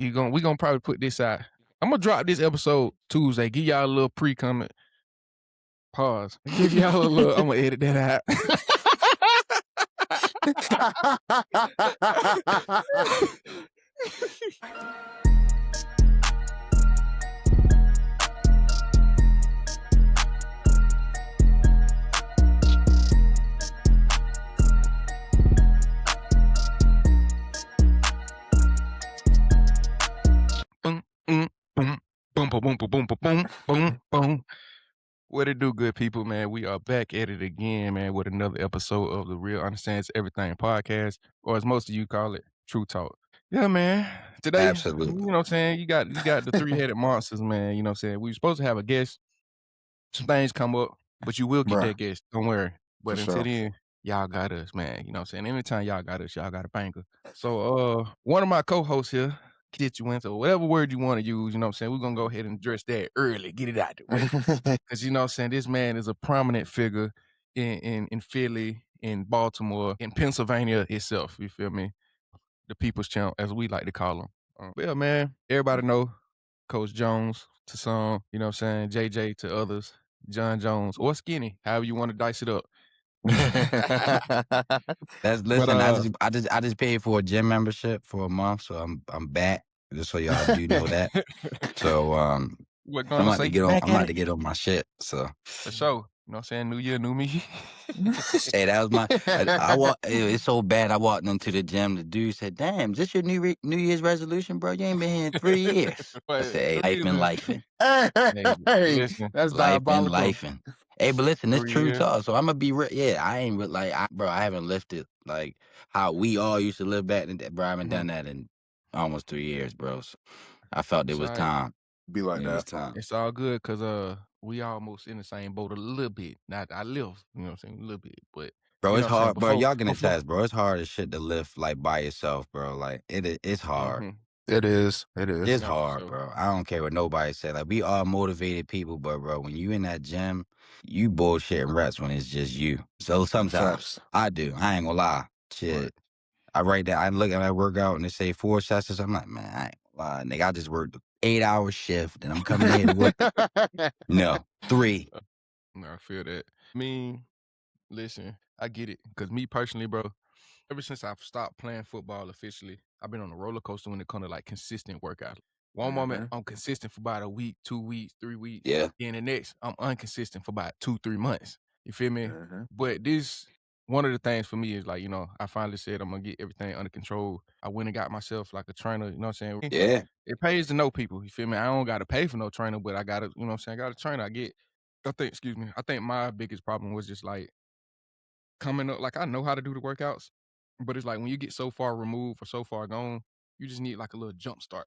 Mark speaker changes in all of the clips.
Speaker 1: we gonna probably put this out. I'm gonna drop this episode Tuesday. Give y'all a little pre-comment. Pause. Give y'all a little. I'm gonna edit that out. Boom. What it do, good people, man? We are back at it again, man, with another episode of the Real Understands Everything podcast, or as most of you call it, True Talk. Yeah, man. Today, you
Speaker 2: Absolutely.
Speaker 1: know what I'm saying? You got the three-headed monsters, man. You know what I'm saying? We were supposed to have a guest. Some things come up, but you will get
Speaker 3: Bruh.
Speaker 1: that guest. Don't worry. But
Speaker 3: For
Speaker 1: until
Speaker 3: sure.
Speaker 1: then, y'all got us, man. You know what I'm saying? Anytime y'all got us, y'all got a banger. So one of my co-hosts here, constituents, or whatever word you want to use, you know what I'm saying? We're gonna go ahead and address that early, get it out the way. Because you know what I'm saying, this man is a prominent figure in Philly, in Baltimore, in Pennsylvania itself. You feel me? The People's Champ, as we like to call him. Yeah, man. Everybody know Coach Jones to some, you know what I'm saying, JJ to others, John Jones, or Skinny, however you want to dice it up.
Speaker 2: Listen, I just paid for a gym membership for a month, so I'm back. Just so y'all do know that. So I'm about to get on my shit. So
Speaker 1: for sure. You know what I'm saying? New year, new me.
Speaker 2: Hey, that was my. It's so bad. I walked into the gym. The dude said, "Damn, is this your New Year's resolution, bro? You ain't been here in 3 years." I said, "Hey, life been lifing."
Speaker 3: Hey, that's
Speaker 2: Life been
Speaker 3: diabolical.
Speaker 2: lifing. Hey, but listen, it's true talk. So I'm gonna be real. Yeah, I ain't bro. I haven't lifted like how we all used to live back in that. Bro, I haven't done that in almost 3 years, bro. So I felt it was time.
Speaker 3: Be like that.
Speaker 2: It was time.
Speaker 1: It's all good because we almost in the same boat a little bit. Not I live, you know what I'm saying, a little bit, but
Speaker 2: bro, it's hard, bro. Y'all can
Speaker 1: before,
Speaker 2: attest, bro. It's hard as shit to lift like by yourself, bro. Like it's hard.
Speaker 3: It is.
Speaker 2: It's hard, bro. I don't care what nobody say. Like we all motivated people, but bro, when you in that gym, you bullshitting reps when it's just you. So sometimes I do. I ain't gonna lie. Shit. Right. I write that. I look at my workout and they say 4 sessions. I'm like, man, I ain't gonna lie, nigga. I just worked 8-hour shift and I'm coming in to work. No, 3.
Speaker 1: I feel that. I mean, listen, I get it. Because me personally, bro, ever since I've stopped playing football officially, I've been on a roller coaster when it comes to like consistent workouts. One moment I'm consistent for about a week, 2 weeks, 3 weeks.
Speaker 2: Yeah.
Speaker 1: Then the next I'm inconsistent for about 2-3 months. You feel me? But one of the things for me is like, you know, I finally said I'm gonna get everything under control. I went and got myself like a trainer, you know what I'm saying?
Speaker 2: Yeah.
Speaker 1: It pays to know people, you feel me? I don't gotta pay for no trainer, but I gotta, you know what I'm saying? I got a trainer. I think my biggest problem was just like coming up, like I know how to do the workouts, but it's like when you get so far removed or so far gone, you just need like a little jump start.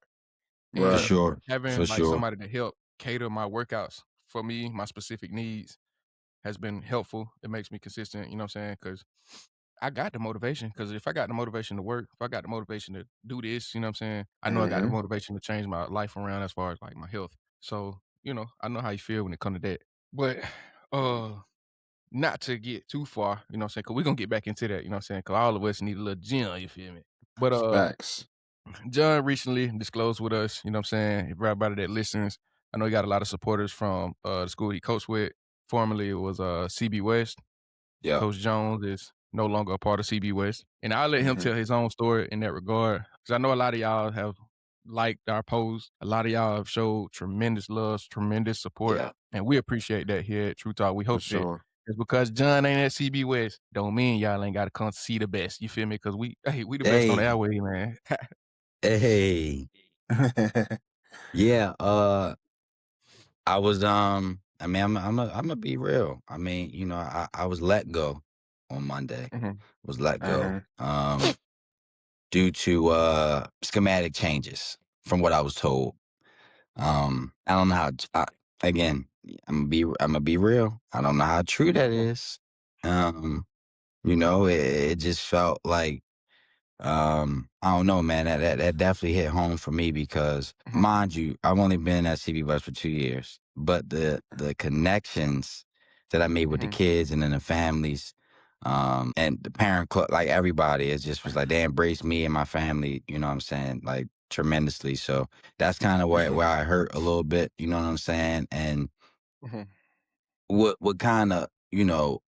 Speaker 2: For sure.
Speaker 1: Having somebody to help cater my workouts for me, my specific needs, has been helpful. It makes me consistent, you know what I'm saying? Because I got the motivation. Because if I got the motivation to work, if I got the motivation to do this, you know what I'm saying? I know I got the motivation to change my life around as far as like my health. So, you know, I know how you feel when it comes to that. But not to get too far, you know what I'm saying? Because we're going to get back into that, you know what I'm saying? Because all of us need a little gym, you feel me? But
Speaker 3: Facts.
Speaker 1: John recently disclosed with us, you know what I'm saying? Everybody that listens, I know he got a lot of supporters from the school he coached with. Formerly, it was CB West.
Speaker 2: Yeah.
Speaker 1: Coach Jones is no longer a part of CB West. And I'll let him tell his own story in that regard. Because I know a lot of y'all have liked our posts. A lot of y'all have showed tremendous love, tremendous support.
Speaker 2: Yeah.
Speaker 1: And we appreciate that here at True Talk. We hope that it's because John ain't at CB West, don't mean y'all ain't got to come see the best. You feel me? Because we the best on the airway, man.
Speaker 2: Hey. Yeah. I was I mean, I'm gonna be real. I mean, you know, I was let go on Monday. Was let go due to schematic changes from what I was told. I don't know how. Again, I'm gonna be real. I don't know how true that is. You know, it just felt like I don't know, man. That definitely hit home for me because, mind you, I've only been at CB West for 2 years, but the connections that I made with the kids and then the families, and the parent club, like everybody, it just was like they embraced me and my family. You know what I'm saying? Like tremendously. So that's kind of where I hurt a little bit. You know what I'm saying? And
Speaker 1: Mhm.
Speaker 2: what kind of,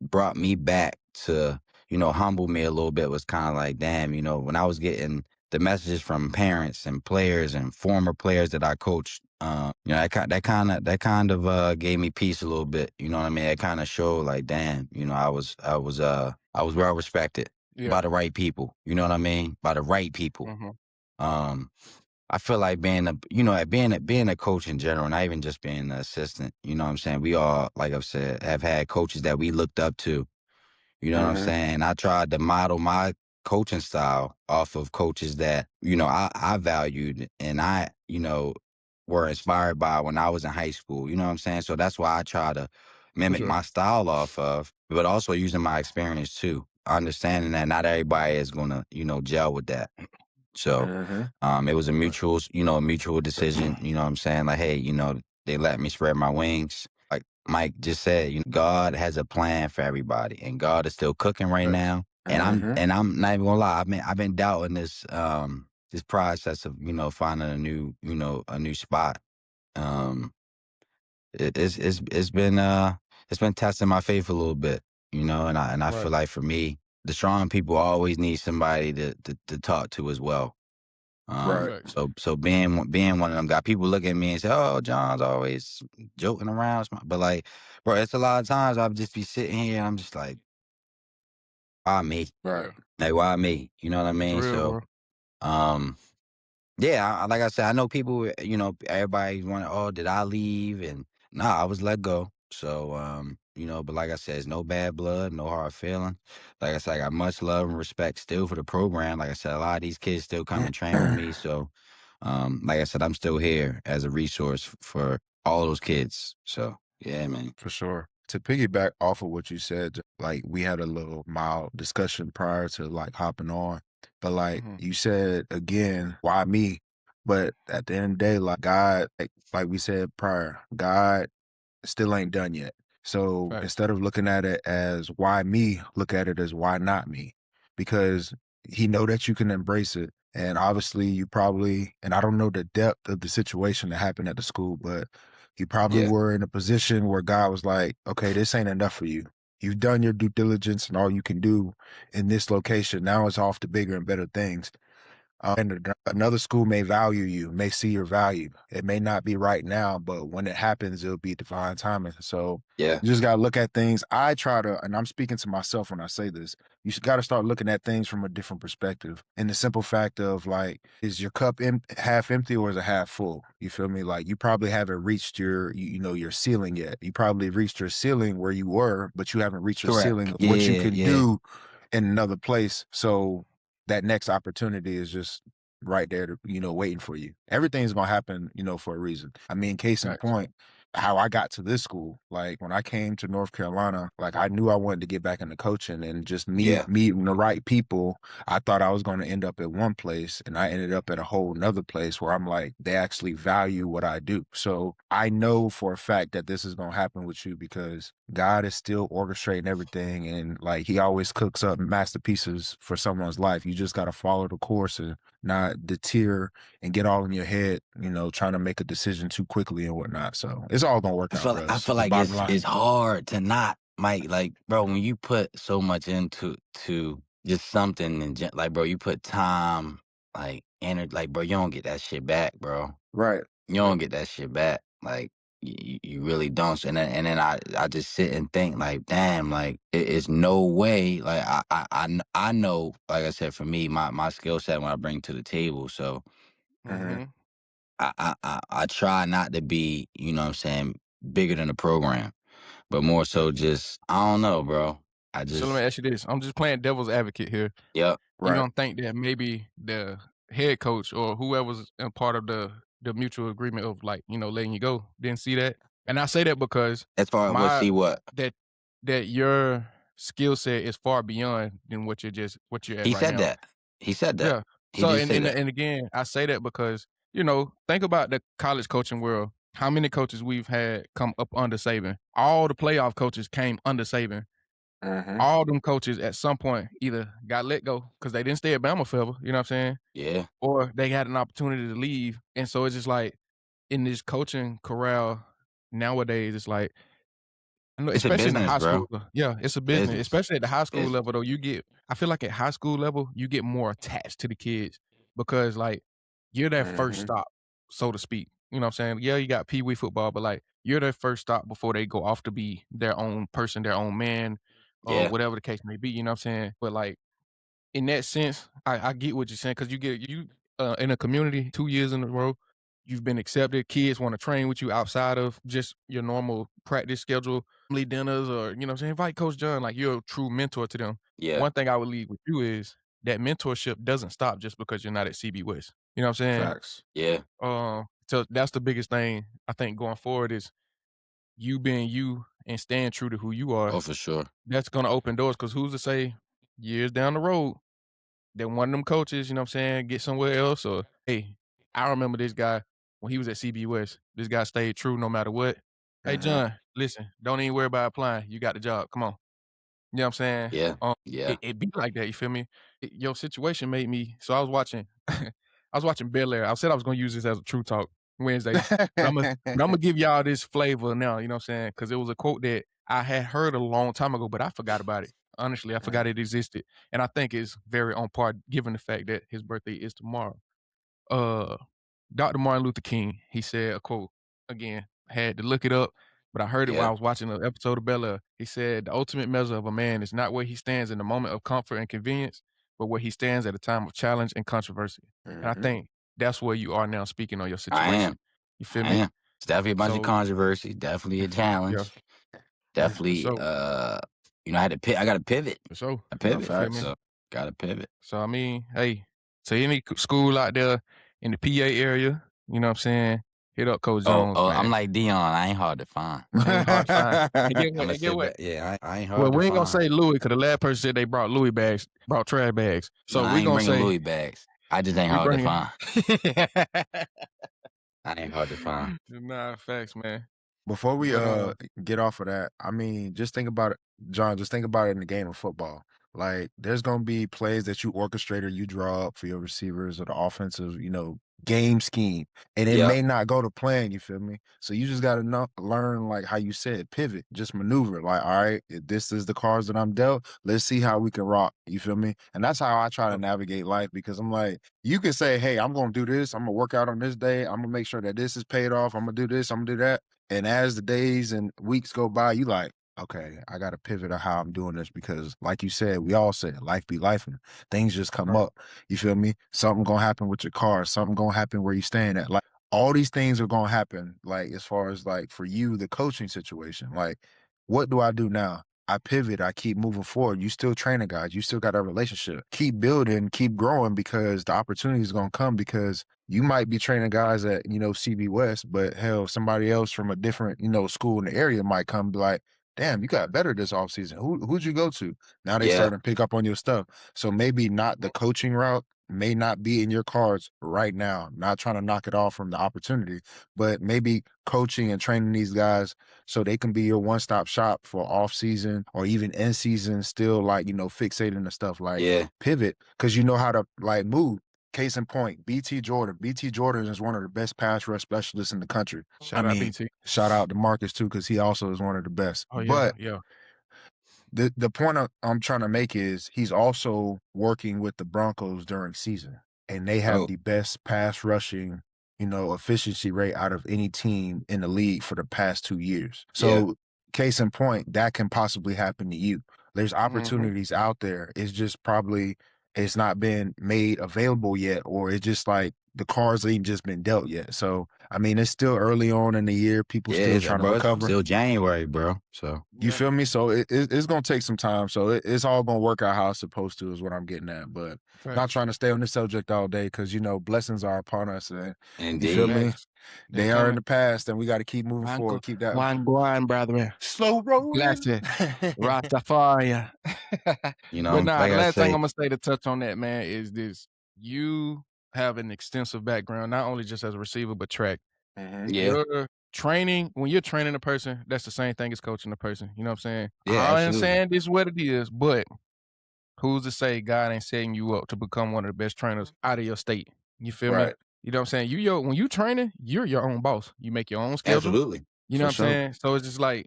Speaker 2: brought me back to, humble me a little bit was kind of like, damn, when I was getting the messages from parents and players and former players that I coached, that kind of gave me peace a little bit. You know what I mean? It kind of showed like, damn, I was well respected by
Speaker 1: Yeah.
Speaker 2: the right people. You know what I mean? By the right people.
Speaker 1: Mhm.
Speaker 2: Um, I feel like being a coach in general, not even just being an assistant, you know what I'm saying? We all, like I've said, have had coaches that we looked up to, you know what I'm saying? I tried to model my coaching style off of coaches that, I valued and were inspired by when I was in high school, you know what I'm saying? So that's why I try to
Speaker 1: For
Speaker 2: mimic
Speaker 1: sure.
Speaker 2: my style off of, but also using my experience too, understanding that not everybody is gonna, gel with that. So, it was a
Speaker 1: Right.
Speaker 2: mutual decision, you know what I'm saying? Like, hey, they let me spread my wings. Like Mike just said, God has a plan for everybody and God is still cooking right
Speaker 1: Facts.
Speaker 2: now. And I'm not even gonna lie, I've been doubting this process of, finding a new spot. Um, it's been testing my faith a little bit, and I feel
Speaker 1: Right.
Speaker 2: like for me, the strong people always need somebody to talk to as well.
Speaker 1: Facts.
Speaker 2: So being one of them guys, people look at me and say, "Oh, John's always joking around," but like, bro, it's a lot of times I'll just be sitting here and I'm just like, why me?
Speaker 1: Yeah.
Speaker 2: Like, why me? You know what I
Speaker 1: It's
Speaker 2: mean?
Speaker 1: real,
Speaker 2: So,
Speaker 1: bro.
Speaker 2: um, yeah, like I said, I know people, everybody want, oh, did I leave? And nah, I was let go. So, but like I said, it's no bad blood, no hard feeling. Like I said, I got much love and respect still for the program. Like I said, a lot of these kids still come and train with me. So, like I said, I'm still here as a resource for all those kids. So, yeah, man.
Speaker 3: For sure. To piggyback off of what you said, like we had a little mild discussion prior to like hopping on, but like
Speaker 1: Mhm.
Speaker 3: you said again, why me? But at the end of the day, like God, like we said prior, God still ain't done yet. So
Speaker 1: Facts.
Speaker 3: instead of looking at it as why me, look at it as why not me, because He know that you can embrace it. And obviously, you probably, and I don't know the depth of the situation that happened at the school, but you probably
Speaker 2: Yeah,
Speaker 3: were in a position where God was like, okay, this ain't enough for you. You've done your due diligence and all you can do in this location. Now it's off to bigger and better things. Another school may value you, may see your value. It may not be right now, but when it happens, it'll be divine timing. So
Speaker 2: yeah,
Speaker 3: you just got to look at things. I try to, and I'm speaking to myself when I say this, you got to start looking at things from a different perspective. And the simple fact of like, is your cup half empty or is it half full? You feel me? Like you probably haven't reached your ceiling yet. You probably reached your ceiling where you were, but you haven't reached your ceiling
Speaker 2: correct.
Speaker 3: of what you
Speaker 2: Yeah,
Speaker 3: can
Speaker 2: yeah,
Speaker 3: do in another place. So that next opportunity is just right there to, waiting for you. Everything's gonna happen, for a reason. I mean, case in
Speaker 1: Facts.
Speaker 3: point, how I got to this school. Like when I came to North Carolina, like I knew I wanted to get back into coaching and just
Speaker 2: yeah.
Speaker 3: meeting the right people. I thought I was gonna end up at one place and I ended up at a whole nother place where I'm like, they actually value what I do. So I know for a fact that this is gonna happen with you because God is still orchestrating everything and like he always cooks up masterpieces for someone's life. You just gotta follow the course and not deter and get all in your head, trying to make a decision too quickly and whatnot. So it's all gonna work
Speaker 2: I
Speaker 3: out,
Speaker 2: feel
Speaker 3: bro.
Speaker 2: I
Speaker 3: It's
Speaker 2: feel
Speaker 3: the
Speaker 2: like
Speaker 3: bottom
Speaker 2: it's
Speaker 3: line.
Speaker 2: hard to not, Mike. Like, bro, when you put so much into just something and like, bro, you put time, like energy, like, bro, you don't get that shit back, bro.
Speaker 3: Right.
Speaker 2: You
Speaker 1: Yeah.
Speaker 2: don't get that shit back. Like, you really don't. And then I just sit and think, like, damn, like, it's no way. Like, I know, like I said, for me, my skill set when I bring to the table. So
Speaker 3: hmm
Speaker 1: Mhm.
Speaker 2: I try not to be, what I'm saying, bigger than the program. But more so
Speaker 1: Facts.
Speaker 2: just, I don't know, bro. I
Speaker 1: So let me
Speaker 2: just,
Speaker 1: ask you this. I'm just playing devil's advocate here.
Speaker 2: yep,
Speaker 1: You
Speaker 3: Right.
Speaker 1: don't think that maybe the head coach or whoever's a part of the mutual agreement of like, letting you go didn't see that? And I say that because
Speaker 2: as far as what,
Speaker 1: my
Speaker 2: see what?
Speaker 1: that that your skill set is far beyond than what you're at
Speaker 2: He
Speaker 1: right
Speaker 2: said
Speaker 1: now.
Speaker 2: that. He said that.
Speaker 1: Yeah.
Speaker 2: He
Speaker 1: So
Speaker 2: did
Speaker 1: and
Speaker 2: say
Speaker 1: and
Speaker 2: that.
Speaker 1: and again, I say that because, think about the college coaching world. How many coaches we've had come up under Saban? All the playoff coaches came under Saban.
Speaker 3: Mhm.
Speaker 1: All them coaches at some point either got let go because they didn't stay at Bama forever, you know what I'm saying?
Speaker 2: Yeah.
Speaker 1: Or they had an opportunity to leave. And so it's just like in this coaching corral nowadays, it's like I know,
Speaker 2: It's a
Speaker 1: especially in the
Speaker 2: business,
Speaker 1: high school.
Speaker 2: bro.
Speaker 1: Yeah, it's a business.
Speaker 2: Business.
Speaker 1: Especially at the high school
Speaker 2: Business.
Speaker 1: level though, I feel like at high school level, you get more attached to the kids because like you're their first
Speaker 3: Mhm.
Speaker 1: stop, so to speak. You know what I'm saying? Yeah, you got Pee Wee football, but like you're their first stop before they go off to be their own person, their own man, or
Speaker 2: Yeah.
Speaker 1: whatever the case may be. You know what I'm saying? But like in that sense, I get what you're saying because in a community 2 years in a row, you've been accepted. Kids want to train with you outside of just your normal practice schedule, family dinners, or you know what I'm saying. Invite Coach John, like you're a true mentor to them.
Speaker 2: Yeah.
Speaker 1: One thing I would leave with you is that mentorship doesn't stop just because you're not at CB West. You know what I'm saying?
Speaker 3: Facts.
Speaker 2: Yeah.
Speaker 1: So that's the biggest thing I think going forward is you being you and staying true to who you are.
Speaker 2: Oh, for sure.
Speaker 1: That's gonna open doors because who's to say years down the road that one of them coaches, you know what I'm saying, get somewhere else or, hey, I remember this guy when he was at CB West. This guy stayed true no matter what. Hey,
Speaker 3: Mhm.
Speaker 1: John, listen, don't even worry about applying. You got the job. Come on. You know what I'm saying?
Speaker 2: Yeah.
Speaker 1: Um,
Speaker 2: Yeah.
Speaker 1: it be like that, you feel me? Your situation made me so I was watching I was watching Bel Air. I said I was gonna use this as a true talk Wednesday, but Imma give y'all this flavor now, you know what I'm saying? Because it was a quote that I had heard a long time ago, but I forgot about it. Honestly, I forgot
Speaker 3: Mhm.
Speaker 1: it existed, and I think it's very on par given the fact that his birthday is tomorrow. Uh, Dr. Martin Luther King, he said a quote, again, I had to look it up, but I heard it while
Speaker 2: Yeah.
Speaker 1: I was watching an episode of Bel Air. He said, "The ultimate measure of a man is not where he stands in the moment of comfort and convenience, but where he stands at a time of challenge and controversy." And I
Speaker 3: Mhm.
Speaker 1: think that's where you are now speaking on your
Speaker 2: I
Speaker 1: situation.
Speaker 2: am.
Speaker 1: You feel
Speaker 2: I
Speaker 1: me?
Speaker 2: am. It's definitely a bunch of
Speaker 1: So
Speaker 2: controversy. Definitely a
Speaker 1: yeah,
Speaker 2: challenge.
Speaker 1: for
Speaker 2: Definitely,
Speaker 1: sure,
Speaker 2: I got to pivot.
Speaker 1: for sure.
Speaker 2: I
Speaker 3: No,
Speaker 2: pivot.
Speaker 1: You feel me?
Speaker 3: facts.
Speaker 2: So got to pivot.
Speaker 1: So I mean, hey, to any school out there in the PA area, you know what I'm saying? Hit up Coach Jones,
Speaker 2: I'm
Speaker 1: man.
Speaker 2: like Dion. I ain't hard to find.
Speaker 1: Ain't hard to find. And get
Speaker 2: I'm
Speaker 1: what?
Speaker 2: gonna
Speaker 1: And get
Speaker 2: sit
Speaker 1: what?
Speaker 2: back. Yeah, I ain't hard
Speaker 1: Well,
Speaker 2: to
Speaker 1: we ain't gonna
Speaker 2: find.
Speaker 1: say Louis because the last person said they brought Louis bags, brought trash bags.
Speaker 2: No,
Speaker 1: So
Speaker 2: I
Speaker 1: we
Speaker 2: ain't
Speaker 1: gonna
Speaker 2: bringing
Speaker 1: say
Speaker 2: Louis bags. I just ain't
Speaker 1: we
Speaker 2: hard to
Speaker 1: bringing.
Speaker 2: find. I ain't hard to find.
Speaker 1: Nah, facts, man.
Speaker 3: Before we
Speaker 1: But
Speaker 3: get off of that, I mean, just think about it, John, just think about it in the game of football. Like there's gonna be plays that you orchestrate or you draw up for your receivers or the offensive, game scheme. And it
Speaker 2: Yep.
Speaker 3: may not go to plan, you feel me? So you just gotta know learn, like how you said, pivot, just maneuver. Like, all right, if this is the cards that I'm dealt, let's see how we can rock. You feel me? And that's how I try to navigate life because I'm like, you can say, hey, I'm gonna do this, I'm gonna work out on this day, I'm gonna make sure that this is paid off, I'm gonna do this, I'm gonna do that. And as the days and weeks go by, you like, okay, I got to pivot of how I'm doing this because, like you said, we all said, life be life, and things just come
Speaker 1: right,
Speaker 3: up. You feel me? Something gonna happen with your car. Something gonna happen where you staying at. Like all these things are gonna happen. Like as far as like for you, the coaching situation. Like, what do I do now? I pivot. I keep moving forward. You still training guys. You still got that relationship. Keep building. Keep growing because the opportunity is gonna come because you might be training guys at, CB West, but hell, somebody else from a different, school in the area might come and be like, damn, you got better this offseason. Who'd you go to? Now they
Speaker 2: Yeah.
Speaker 3: starting to pick up on your stuff. So maybe not the coaching route may not be in your cards right now. Not trying to knock it off from the opportunity, but maybe coaching and training these guys so they can be your one-stop shop for off season or even in season, still like, fixating the stuff like
Speaker 2: Yeah.
Speaker 3: pivot because you know how to like move. Case in point, BT Jordan. BT Jordan is one of the best pass rush specialists in the country. I
Speaker 1: shout out
Speaker 3: mean,
Speaker 1: BT.
Speaker 3: shout out to Marcus too, because he also is one of the best.
Speaker 1: Oh yeah,
Speaker 3: But
Speaker 1: yeah,
Speaker 3: the point I'm trying to make is he's also working with the Broncos during season, and they have
Speaker 2: Oh,
Speaker 3: the best pass rushing, efficiency rate out of any team in the league for the past 2 years.
Speaker 2: yeah.
Speaker 3: So, case in point, that can possibly happen to you. There's
Speaker 1: mhm,
Speaker 3: opportunities out there. It's just probably it's not been made available yet, or it's just like the cards ain't just been dealt yet. So, I mean, it's still early on in the year. People
Speaker 2: Yeah,
Speaker 3: still
Speaker 2: it's
Speaker 3: trying to
Speaker 2: bro. It's
Speaker 3: recover.
Speaker 2: still January, bro. So
Speaker 3: You
Speaker 1: yeah,
Speaker 3: feel me? So it's gonna take some time. So it's all gonna work out how it's supposed to, is what I'm getting at. But not
Speaker 1: facts,
Speaker 3: trying to stay on this subject all day because blessings are upon us, and you feel
Speaker 2: indeed.
Speaker 3: me?
Speaker 1: facts. They
Speaker 3: They are in
Speaker 1: coming.
Speaker 3: the past, and we got to keep moving
Speaker 1: Wango,
Speaker 3: forward. Keep that
Speaker 1: Wanguan, brother.
Speaker 3: slow rolling.
Speaker 1: Blessed. Rastafari. But nah,
Speaker 2: Like
Speaker 1: the
Speaker 2: I
Speaker 1: last thing
Speaker 2: say,
Speaker 1: I'm gonna say to touch on that, man, is this. You have an extensive background, not only just as a receiver, but track.
Speaker 3: Hmm.
Speaker 2: yeah,
Speaker 1: Your training when you're training a person, that's the same thing as coaching a person. You know what I'm saying?
Speaker 2: Yeah,
Speaker 1: I
Speaker 2: absolutely.
Speaker 1: understand this is what it is, but who's to say God ain't setting you up to become one of the best trainers out of your state? You feel me?
Speaker 3: Right.
Speaker 1: You know what I'm saying? When you training, you're your own boss. You make your own schedule.
Speaker 2: Absolutely.
Speaker 1: You know
Speaker 2: For
Speaker 1: what I'm
Speaker 2: sure.
Speaker 1: saying? So it's just like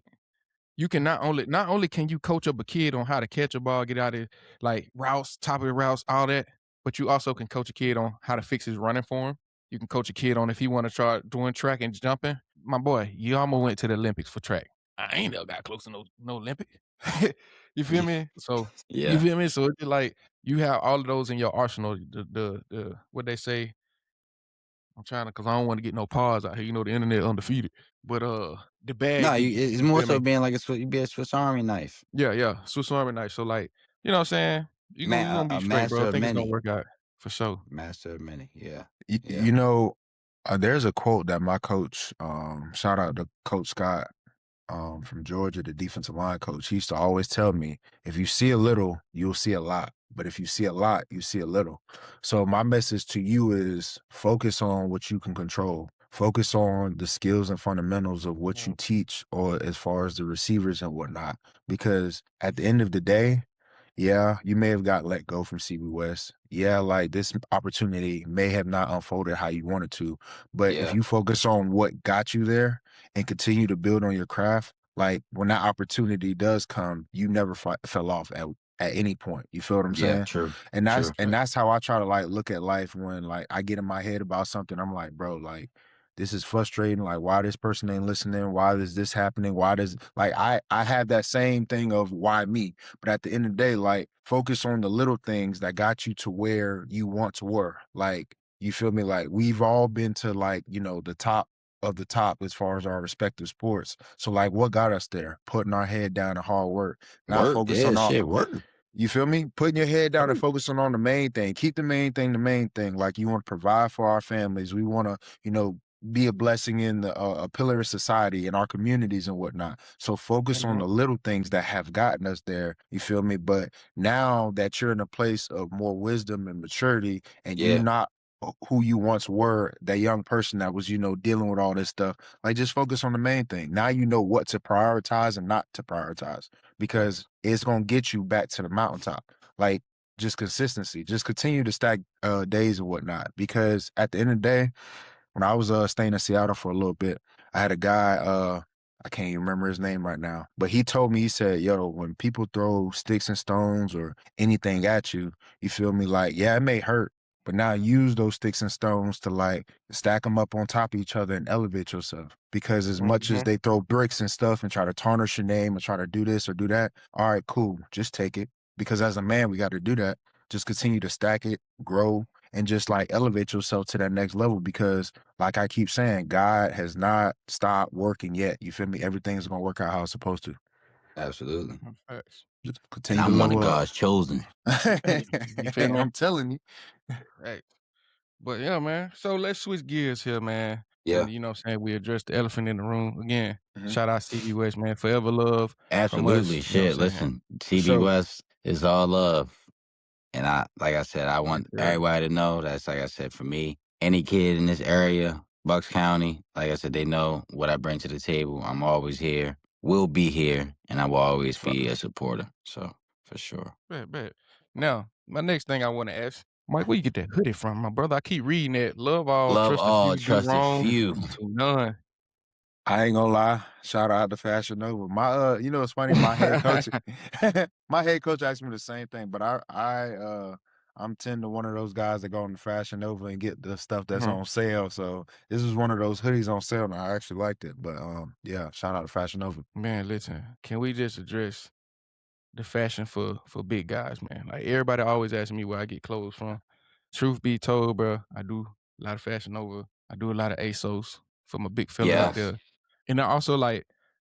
Speaker 1: you can not only can you coach up a kid on how to catch a ball, get out of like routes, top of the routes, all that, but you also can coach a kid on how to fix his running form. You can coach a kid on if he want to try doing track and jumping. My boy, you almost went to the Olympics for track. I ain't never got close to no Olympic. You feel me? So you
Speaker 2: Yeah.
Speaker 1: feel me? So it's like you have all of those in your arsenal. The what they say. I'm trying to because I don't want to get no pause out here. You know the internet undefeated, but the bag
Speaker 2: No,
Speaker 1: be
Speaker 2: it's
Speaker 1: you
Speaker 2: more
Speaker 1: feel
Speaker 2: so
Speaker 1: me?
Speaker 2: being like you be a Swiss Army knife,
Speaker 1: Yeah, yeah. Swiss Army knife. So like, you know what I'm saying?
Speaker 2: man.
Speaker 1: You gonna be
Speaker 2: A
Speaker 1: straight, bro.
Speaker 2: master
Speaker 1: I
Speaker 2: of
Speaker 1: think it's gonna
Speaker 2: many,
Speaker 1: work out for sure.
Speaker 2: master of many. Yeah,
Speaker 3: You,
Speaker 2: yeah.
Speaker 3: you know, there's a quote that my coach, shout out to Coach Scott, from Georgia, the defensive line coach. He used to always tell me, if you see a little, you'll see a lot. But if you see a lot, you see a little. So my message to you is focus on what you can control. Focus on the skills and fundamentals of what you
Speaker 1: Mhm.
Speaker 3: teach, or as far as the receivers and whatnot. Because at the end of the day, yeah, you may have got let go from CB West. Yeah, like this opportunity may have not unfolded how you wanted to. But if
Speaker 2: Yeah,
Speaker 3: you focus on what got you there and continue to build on your craft, like when that opportunity does come, you never fell off at any point. You feel what I'm
Speaker 2: yeah.
Speaker 3: saying?
Speaker 2: True,
Speaker 3: And that's
Speaker 2: true.
Speaker 3: and that's how I try to like look at life when like I get in my head about something. I'm like, bro, like this is frustrating. Like, why this person ain't listening? Why is this happening? Why does like I have that same thing of why me? But at the end of the day, like focus on the little things that got you to where you once were. Like, you feel me? Like we've all been to like, the top of the top as far as our respective sports. So like what got us there? Putting our head down and hard work. Not
Speaker 2: Work.
Speaker 3: focus
Speaker 2: Yeah,
Speaker 3: on all
Speaker 2: shit. Work.
Speaker 3: you feel me? Putting your head down and
Speaker 2: Work.
Speaker 3: focusing on the main thing. Keep the main thing the main thing. Like you want to provide for our families. We want to, be a blessing in a pillar of society in our communities and whatnot. So focus on
Speaker 1: Mhm.
Speaker 3: the little things that have gotten us there. You feel me? But now that you're in a place of more wisdom and maturity, and you
Speaker 2: Yeah,
Speaker 3: not who you once were, that young person that was, dealing with all this stuff, like just focus on the main thing. Now you know what to prioritize and not to prioritize, because
Speaker 1: Facts.
Speaker 3: it's gonna get you back to the mountaintop. Like just consistency, just continue to stack days and whatnot. Because at the end of the day, when I was staying in Seattle for a little bit, I had a guy, I can't even remember his name right now, but he told me, he said, yo, when people throw sticks and stones or anything at you, you feel me? Like, yeah, it may hurt, but now use those sticks and stones to like stack them up on top of each other and elevate yourself. Because as much as
Speaker 1: Mhm.
Speaker 3: they throw bricks and stuff and try to tarnish your name and try to do this or do that, all right, cool, just take it. Because as a man, we got to do that. Just continue to stack it, grow, and just like elevate yourself to that next level. Because like I keep saying, God has not stopped working yet. You feel me? Everything's gonna work out how it's supposed to.
Speaker 2: absolutely.
Speaker 1: Facts.
Speaker 3: Just
Speaker 2: And
Speaker 3: continue to
Speaker 2: I'm one of
Speaker 3: level up.
Speaker 2: God's chosen.
Speaker 1: You feel me?
Speaker 3: I'm telling you.
Speaker 1: Right. But yeah, man. So let's switch gears here, man.
Speaker 2: Yeah,
Speaker 1: And you know what I'm saying? We address the elephant in the room again.
Speaker 3: Mhm.
Speaker 1: Shout out CB West, man. Forever love from us.
Speaker 2: absolutely.
Speaker 1: You know what
Speaker 2: Shit.
Speaker 1: I'm saying?
Speaker 2: Listen,
Speaker 1: For
Speaker 2: TB
Speaker 1: sure.
Speaker 2: West is all love. And like I said, I
Speaker 1: Yes,
Speaker 2: want
Speaker 1: sir.
Speaker 2: everybody to know that's, like I said, for me, any kid in this area, Bucks County, like I said, they know what I bring to the table. I'm always here, will be here, and I will always be a
Speaker 1: Facts.
Speaker 2: supporter. So, for sure.
Speaker 1: Bet. Now, my next thing I want to ask, Mike, where you get that hoodie from, my brother? I keep reading that. Love all,
Speaker 2: Love
Speaker 1: trust a
Speaker 2: all,
Speaker 1: few, do
Speaker 2: trust a
Speaker 1: wrong
Speaker 2: few.
Speaker 1: to none.
Speaker 3: I ain't gonna lie. Shout out to Fashion Nova. My it's funny, my head coach my head coach asked me the same thing, but I'm tend to one of those guys that go on the Fashion Nova and get the stuff that's
Speaker 1: Mhm.
Speaker 3: on sale. So this is one of those hoodies on sale and I actually liked it. But yeah, shout out to Fashion Nova.
Speaker 1: Man, listen, can we just address the fashion for big guys, man? Like everybody always asking me where I get clothes from. Truth be told, bro, I do a lot of Fashion Nova. I do a lot of ASOS for my big fellas out
Speaker 2: Yes.
Speaker 1: there. And I also like,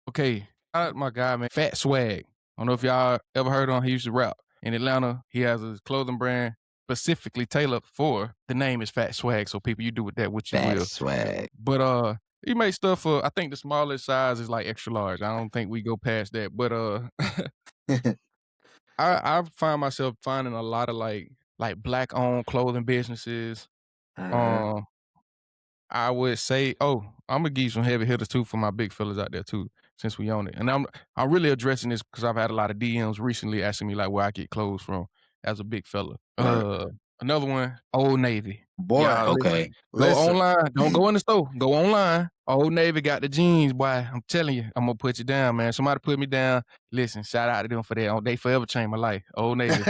Speaker 1: okay, my guy, man, Fat Swag. I don't know if y'all ever heard of him. He used to rap in Atlanta. He has a clothing brand specifically tailored for the name is Fat Swag. So people, you do with that what you
Speaker 2: Fat
Speaker 1: will.
Speaker 2: swag.
Speaker 1: But he makes stuff for I think the smallest size is like extra large. I don't think we go past that. But I find myself finding a lot of like black owned clothing businesses.
Speaker 3: Mhm.
Speaker 1: Um I would say Imma give you some heavy hitters too for my big fellas out there too, since we own it. And I'm really addressing this because I've had a lot of DMs recently asking me like where I get clothes from as a big fella.
Speaker 3: Right.
Speaker 1: Another one, Old Navy.
Speaker 3: Boy,
Speaker 1: Y'all listen,
Speaker 2: Okay.
Speaker 1: go
Speaker 3: listen.
Speaker 1: online. Don't go in the store. Go online. Old Navy got the jeans, boy. I'm telling you, I'm gonna put you down, man. Somebody put me down. Listen, shout out to them for that. Oh, they forever changed my life. Old Navy.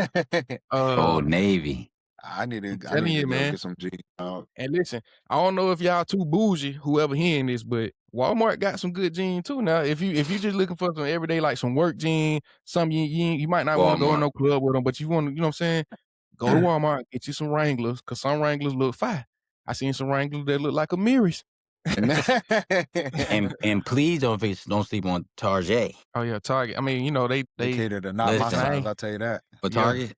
Speaker 2: Old Navy.
Speaker 1: I'm
Speaker 3: I
Speaker 1: telling
Speaker 3: need to
Speaker 1: you,
Speaker 3: go
Speaker 1: man.
Speaker 3: get some jeans, dog.
Speaker 1: And listen, I don't know if y'all too bougie, whoever hearing this, but Walmart got some good jeans too. Now, if you just looking for some everyday, like some work jeans, some you might not want to go in
Speaker 2: Walmart.
Speaker 1: no club with them, but you want to, you know what I'm saying? Go to Walmart, get you some Wranglers, cause some Wranglers look fine. I seen some Wranglers that look like a Miris.
Speaker 2: And please don't sleep on Target.
Speaker 1: Oh yeah, Target. I mean, you know
Speaker 3: They
Speaker 1: they
Speaker 3: cater to not
Speaker 1: the
Speaker 3: my
Speaker 2: Listen,
Speaker 3: size,
Speaker 1: same.
Speaker 3: I'll tell you that.
Speaker 2: for
Speaker 1: Yeah,
Speaker 2: Target,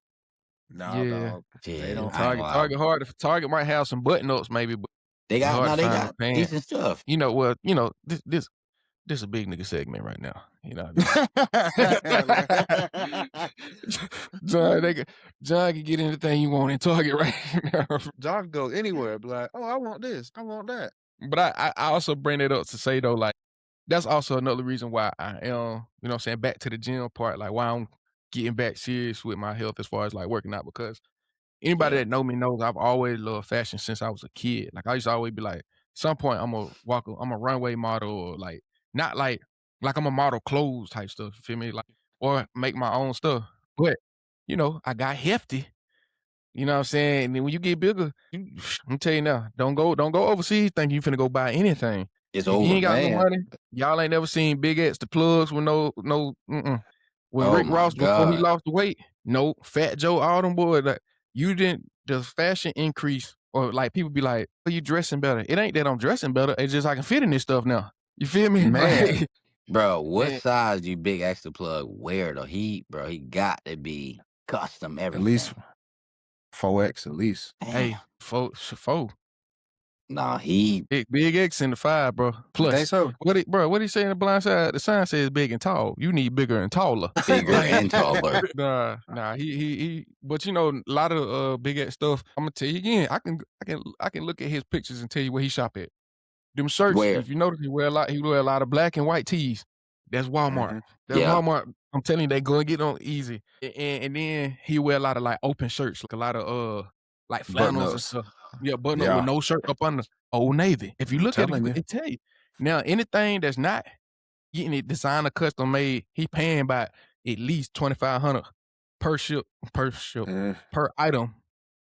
Speaker 3: Nah,
Speaker 1: yeah.
Speaker 3: dog. They
Speaker 2: shit,
Speaker 3: don't.
Speaker 2: I ain't gonna lie.
Speaker 1: Target hard. Target might have some button ups maybe, but
Speaker 2: They
Speaker 1: it's
Speaker 2: got
Speaker 1: hard to
Speaker 2: no, they
Speaker 1: find no
Speaker 2: got
Speaker 1: pants.
Speaker 2: decent stuff.
Speaker 1: You know, well, you know this a big nigga segment right now. You know what I mean? John, John can get anything you want in Target right now.
Speaker 3: John go anywhere, be like, oh, I want this, I want that.
Speaker 1: But I also bring it up to say though, like that's also another reason why I am, you know what I'm saying, back to the gym part, like why I'm getting back serious with my health as far as like working out because anybody
Speaker 2: Yeah.
Speaker 1: that know me knows I've always loved fashion since I was a kid. Like I used to always be like, some point I'm a runway model or like not like I'm a model clothes type stuff. You feel me? Like or make my own stuff. But you know, I got hefty. You know what I'm saying? And then when you get bigger, I'm telling you now, don't go overseas thinking you finna go buy anything.
Speaker 2: It's
Speaker 1: If you
Speaker 2: over,
Speaker 1: ain't got no
Speaker 3: Man,
Speaker 1: money, y'all ain't never seen Big X the plugs with no when
Speaker 2: oh
Speaker 1: Rick
Speaker 2: my
Speaker 1: Ross before he
Speaker 2: God,
Speaker 1: lost the weight, no Fat Joe, all them boys, like you didn't the fashion increase or like people be like, "Are you dressing better?" It ain't that I'm dressing better. It's just I can fit in this stuff now. You feel me?
Speaker 3: man,
Speaker 1: Like,
Speaker 2: bro. What
Speaker 1: man,
Speaker 2: size do Big X the plug wear though? He got to be custom
Speaker 3: at least
Speaker 2: everything.
Speaker 3: 4X at least.
Speaker 2: Damn.
Speaker 1: hey, four.
Speaker 2: Nah, he
Speaker 1: Big X in the 5, bro.
Speaker 3: You think
Speaker 1: Plus,
Speaker 3: so?
Speaker 1: what he say in the blind side? The sign says big and tall. You need bigger and taller.
Speaker 2: bigger
Speaker 1: Like,
Speaker 2: and taller.
Speaker 1: nah. He. But you know, a lot of Big X stuff. I'm gonna tell you again. I can look at his pictures and tell you where he shop at. Them shirts.
Speaker 2: Where?
Speaker 1: If you notice, he wear a lot of black and white tees. That's Walmart.
Speaker 3: Mhm.
Speaker 1: That's
Speaker 2: Yeah,
Speaker 1: Walmart. I'm telling you, they go and get on easy. And then he wear a lot of like open shirts, like a lot of like
Speaker 3: Button
Speaker 1: flannels and
Speaker 3: ups.
Speaker 1: stuff. Yeah, button up with
Speaker 3: Yeah,
Speaker 1: no shirt up under. Old Navy. If you
Speaker 3: I'm
Speaker 1: look at it,
Speaker 3: telling you.
Speaker 1: it tell you. Now anything that's not getting it designer custom made, he paying about at least 2,500 per ship per ship
Speaker 3: Mm.
Speaker 1: per item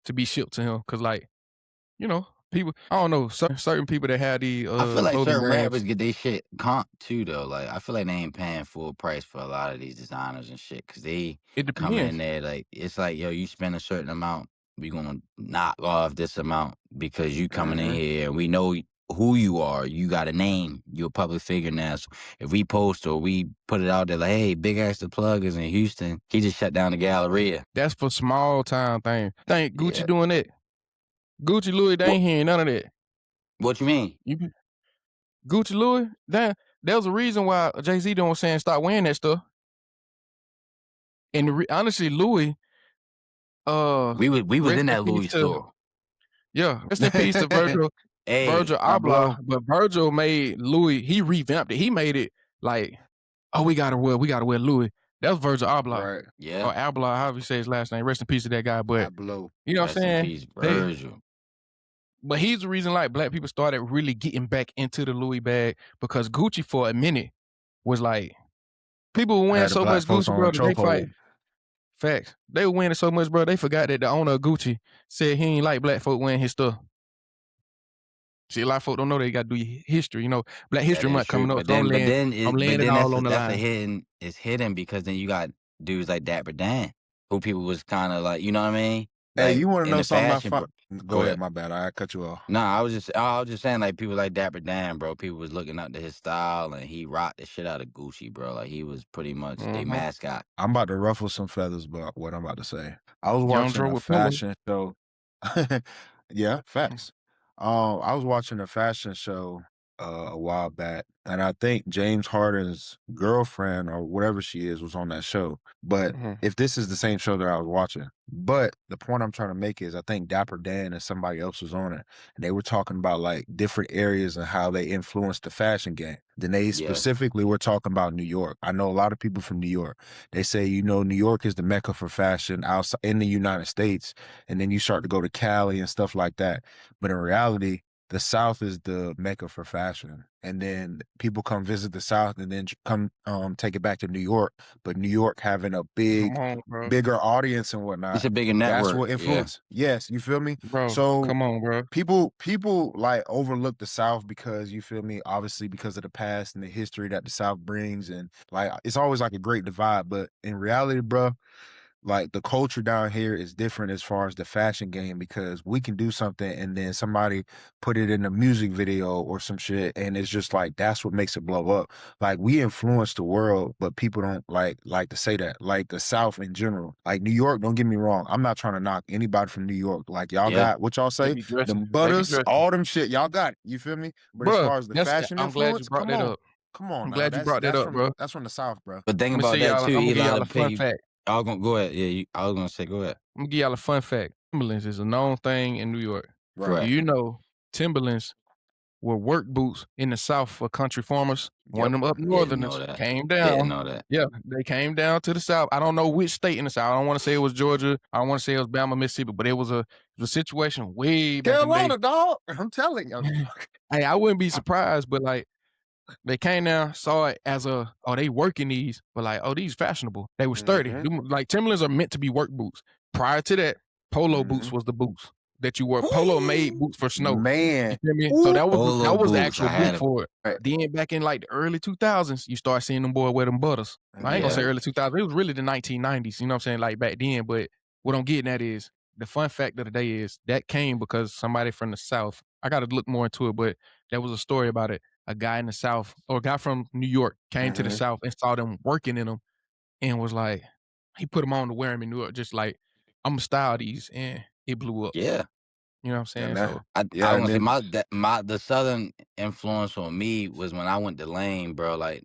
Speaker 1: to be shipped to him. Cause like you know people, I don't know certain people that have the
Speaker 2: I feel like
Speaker 1: clothing
Speaker 2: certain
Speaker 1: brands.
Speaker 2: rappers get their shit comp too though. Like I feel like they ain't paying full price for a lot of these designers and shit because they
Speaker 1: It
Speaker 2: coming in
Speaker 1: depends.
Speaker 2: there like it's like yo, you spend a certain amount, we gonna knock off this amount because you coming in
Speaker 3: Mhm.
Speaker 2: here and we know who you are. You got a name. You're a public figure now. So if we post or we put it out there like, hey, Big Ass the Plug is in Houston, he just shut down the Galleria.
Speaker 1: That's for small time things. Think Gucci
Speaker 2: Yeah.
Speaker 1: doing that. Gucci Louis, they
Speaker 2: What
Speaker 1: ain't hearing none of that.
Speaker 2: what you mean?
Speaker 1: You Gucci Louis, there was a reason why Jay-Z don't saying stop wearing that stuff. And honestly, Louis,
Speaker 2: We was
Speaker 1: rest
Speaker 2: in
Speaker 1: in
Speaker 2: that
Speaker 1: peace
Speaker 2: Louis
Speaker 1: to
Speaker 2: store.
Speaker 1: rest in peace to
Speaker 2: Hey,
Speaker 1: Virgil
Speaker 3: I
Speaker 1: Abloh,
Speaker 3: blow.
Speaker 1: but Virgil made Louis, he revamped it. He made it like, oh, we gotta wear Louis. That was Virgil Abloh.
Speaker 3: Right.
Speaker 2: yeah.
Speaker 1: Or Abloh, however you say his last name. Rest in peace to that guy.
Speaker 3: I
Speaker 1: But
Speaker 3: blow.
Speaker 1: you know what I'm
Speaker 2: Rest in
Speaker 1: saying?
Speaker 2: peace, Virgil.
Speaker 1: But he's the reason like black people started really getting back into the Louis bag because Gucci for a minute was like people were wearing
Speaker 3: Had the
Speaker 1: so
Speaker 3: black
Speaker 1: much
Speaker 3: folks
Speaker 1: Gucci,
Speaker 3: on
Speaker 1: bro, that they fight.
Speaker 3: chokehold.
Speaker 1: Facts. They were wearing it so much, bro, they forgot that the owner of Gucci said he ain't like black folk wearing his stuff. See, a lot of folk don't know they gotta do history. You know, Black
Speaker 2: That
Speaker 1: History
Speaker 2: is
Speaker 1: Month
Speaker 2: true.
Speaker 1: coming up,
Speaker 2: But
Speaker 1: so
Speaker 2: then
Speaker 1: I'm laying it all on the
Speaker 2: that's a
Speaker 1: line.
Speaker 2: hidden it's hidden because then you got dudes like Dapper Dan, who people was kind of like, you know what I mean?
Speaker 3: Hey,
Speaker 2: Like
Speaker 3: you want to
Speaker 2: in
Speaker 3: know
Speaker 2: the
Speaker 3: something?
Speaker 2: fashion, bro.
Speaker 3: Go
Speaker 2: Go
Speaker 3: ahead.
Speaker 2: ahead.
Speaker 3: My bad. I cut you off.
Speaker 2: Nah, I was just saying like people like Dapper Dan, bro. People was looking up to his style and he rocked the shit out of Gucci, bro. Like he was pretty much they
Speaker 1: Mm-hmm.
Speaker 2: mascot.
Speaker 3: I'm about to ruffle some feathers about what I'm about to say. I was
Speaker 1: Young
Speaker 3: watching
Speaker 1: Dro
Speaker 3: a
Speaker 1: with pillows.
Speaker 3: fashion show. Yeah, facts. I was watching a fashion show a while back, and I think James Harden's girlfriend or whatever she is was on that show. But
Speaker 1: Mhm.
Speaker 3: if this is the same show that I was watching, but the point I'm trying to make is I think Dapper Dan and somebody else was on it, and they were talking about like different areas and how they influenced the fashion game. Then they
Speaker 2: Yeah.
Speaker 3: specifically were talking about New York. I know a lot of people from New York. They say, New York is the mecca for fashion outside in the United States, and then you start to go to Cali and stuff like that. But in reality, the South is the mecca for fashion. And then people come visit the South and then come take it back to New York. But New York having a
Speaker 1: Come on, bro.
Speaker 3: bigger audience and
Speaker 2: It's
Speaker 3: whatnot,
Speaker 2: a bigger
Speaker 3: that's
Speaker 2: network.
Speaker 3: what
Speaker 2: Yeah.
Speaker 3: influence. Yes, you feel me?
Speaker 1: Bro,
Speaker 3: So
Speaker 1: come on, bro.
Speaker 3: people like overlook the South because you feel me, obviously because of the past and the history that the South brings, and like it's always like a great divide. But in reality, bro, like the culture down here is different as far as the fashion game because we can do something and then somebody put it in a music video or some shit and it's just like that's what makes it blow up. Like we influence the world, but people don't like to say that. Like the South in general. Like New York, don't get me wrong. I'm not trying to knock anybody from New York. Like y'all
Speaker 2: Yeah.
Speaker 3: got what y'all
Speaker 1: They
Speaker 3: say,
Speaker 1: be dressing.
Speaker 3: them
Speaker 1: They be
Speaker 3: butters,
Speaker 1: dressing.
Speaker 3: all them shit, y'all got it. You feel me? But as
Speaker 1: Bro,
Speaker 3: far as the
Speaker 1: that's
Speaker 3: fashion
Speaker 1: I'm glad you
Speaker 3: influence,
Speaker 1: brought
Speaker 3: come
Speaker 1: that
Speaker 3: on.
Speaker 1: up.
Speaker 3: Come on
Speaker 1: I'm
Speaker 3: now.
Speaker 1: glad you
Speaker 3: That's
Speaker 1: brought that
Speaker 3: that's
Speaker 1: up,
Speaker 3: from
Speaker 1: bro.
Speaker 3: that's from the South, bro.
Speaker 2: But think
Speaker 1: Imma
Speaker 2: about
Speaker 1: say
Speaker 2: that
Speaker 1: y'all
Speaker 2: too,
Speaker 1: Imma give
Speaker 2: Eli.
Speaker 1: y'all
Speaker 2: To
Speaker 1: a fun
Speaker 2: piggy,
Speaker 1: fact.
Speaker 2: I was gonna go ahead. Yeah, I was gonna say go ahead.
Speaker 1: Imma give y'all a fun fact. Timberlands is a known thing in New York.
Speaker 3: Right.
Speaker 1: Do
Speaker 2: Correct.
Speaker 1: you know Timberlands were work boots in the South for country farmers? One of them up
Speaker 2: Didn't know
Speaker 1: northerners
Speaker 2: that.
Speaker 1: came
Speaker 2: Didn't
Speaker 1: down.
Speaker 2: know that.
Speaker 1: Yeah, they came down to the South. I don't know which state in the South. I don't wanna say it was Georgia. I don't wanna say it was Bama, Mississippi, but it was a situation way back in the day.
Speaker 3: Carolina, dog. I'm telling you.
Speaker 1: Hey, I wouldn't be surprised, but, like, they came down, saw it as oh, they working these, but like, oh, these fashionable. They were sturdy.
Speaker 3: Mhm.
Speaker 1: Them, like Timberlands are meant to be work boots. Prior to that, polo boots
Speaker 3: Mhm.
Speaker 1: was the boots that you wore. Polo made boots for snow. You
Speaker 3: Man.
Speaker 1: feel me? So
Speaker 3: Ooh.
Speaker 2: Polo
Speaker 1: that was the
Speaker 2: boots.
Speaker 1: actual
Speaker 2: I
Speaker 1: boot
Speaker 2: had them.
Speaker 1: for it.
Speaker 3: Right.
Speaker 1: Then back in like the early 2000s, you start seeing them boy wear them butters. I ain't gonna say
Speaker 2: Yeah.
Speaker 1: early 2000s. It was really the 1990s. You know what I'm saying? Like back then. But what I'm getting at is the fun fact of the day is that came because somebody from the South. I got to look more into it, but there was a story about it. A guy in the South or a guy from New York came to the
Speaker 3: Mhm.
Speaker 1: South and saw them working in them and was like, he put them on to wear them in New York, just like, I'm gonna style these, and it blew up.
Speaker 2: Yeah.
Speaker 1: You know what I'm saying?
Speaker 3: And that
Speaker 1: So
Speaker 2: I
Speaker 3: yeah,
Speaker 2: was
Speaker 3: and
Speaker 2: gonna say
Speaker 3: then
Speaker 2: the southern influence on me was when I went to Lane, bro. Like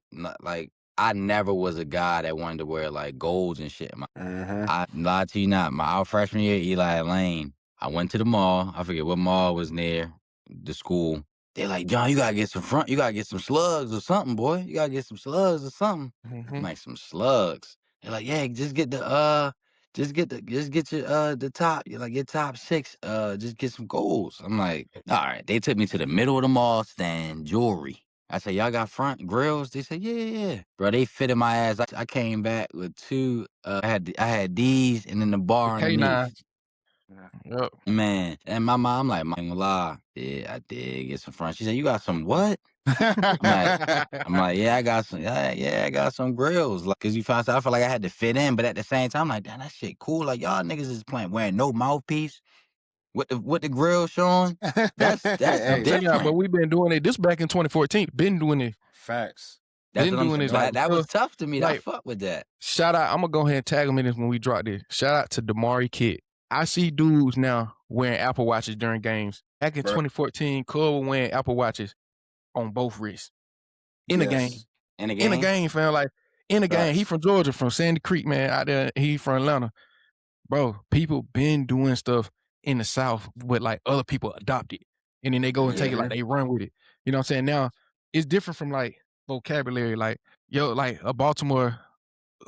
Speaker 2: I never was a guy that wanted to wear like golds and shit.
Speaker 3: Mhm.
Speaker 2: I lied to you not. Our freshman year, Eli at Lane, I went to the mall. I forget what mall was near the school. They're like, John, you gotta get you gotta get some slugs or something, boy. You gotta get some slugs or something. I'm
Speaker 1: mhm.
Speaker 2: like, some slugs. They're like, yeah, just get your the top, you like your top six, just get some golds. I'm like, all right. They took me to the middle of the mall stand jewelry. I said, y'all got front grills? They said, yeah. Bro, they fitted my ass. I came back with two, I had these and then the
Speaker 1: The
Speaker 2: bar underneath.
Speaker 1: K9. Yep.
Speaker 2: Man, and my mom, like, "I ain't gonna lie, yeah, I did get some front." She said, "You got some what?" I'm like "Yeah, I got some, yeah, I got some grills." Like, cause you found out, I feel like I had to fit in, but at the same time, like, damn, that shit cool. Like, y'all niggas is playing wearing no mouthpiece with the grill showing. That's
Speaker 1: I'm
Speaker 3: Hey,
Speaker 1: telling y'all, but
Speaker 2: different.
Speaker 1: we've been doing it. This back in 2014. Been doing it.
Speaker 3: facts.
Speaker 2: That's
Speaker 1: Been
Speaker 2: what I'm
Speaker 1: doing
Speaker 2: saying.
Speaker 1: this like
Speaker 2: That was
Speaker 1: before.
Speaker 2: tough to me. I
Speaker 1: Like
Speaker 2: fuck with that.
Speaker 1: shout out. I'm gonna go ahead and tag him in this when we drop this. Shout out to Damari Kid. I see dudes now wearing Apple Watches during games. Back in
Speaker 3: Bro.
Speaker 1: 2014, Cole was wearing Apple Watches on both wrists in the game.
Speaker 3: Yes.
Speaker 2: In the
Speaker 1: In the
Speaker 2: game,
Speaker 1: game, fam. Like in the game. He
Speaker 3: Facts.
Speaker 1: from Georgia, from Sandy Creek, man. Out there, he from Atlanta. Bro, people been doing stuff in the South, but like other people adopt it. And then they go and take it like
Speaker 3: Mhm.
Speaker 1: they run with it. You know what I'm saying? Now, it's different from like vocabulary. Like, yo, like a Baltimore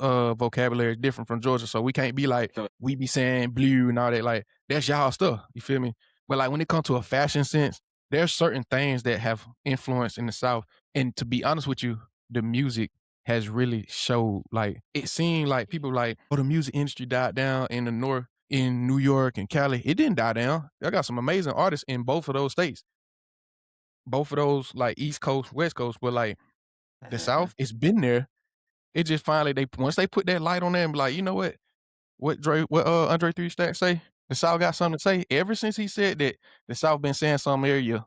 Speaker 1: vocabulary is different from Georgia. So we can't be like,
Speaker 2: so
Speaker 1: we be saying blue and all that. Like, that's y'all stuff. You feel me? But like when it comes to a fashion sense, there's certain things that have influence in the South. And to be honest with you, the music has really showed like it seemed like people like, oh, the music industry died down in the north, in New York and Cali. It didn't die down. I got some amazing artists in both of those states. Both of those like East Coast, West Coast, but like the
Speaker 3: Mhm.
Speaker 1: South, it's been there. It just finally they once they put that light on there and be like, you know what Andre 3 Stack say? The South got something to say. Ever since he said that, the South been saying something every year.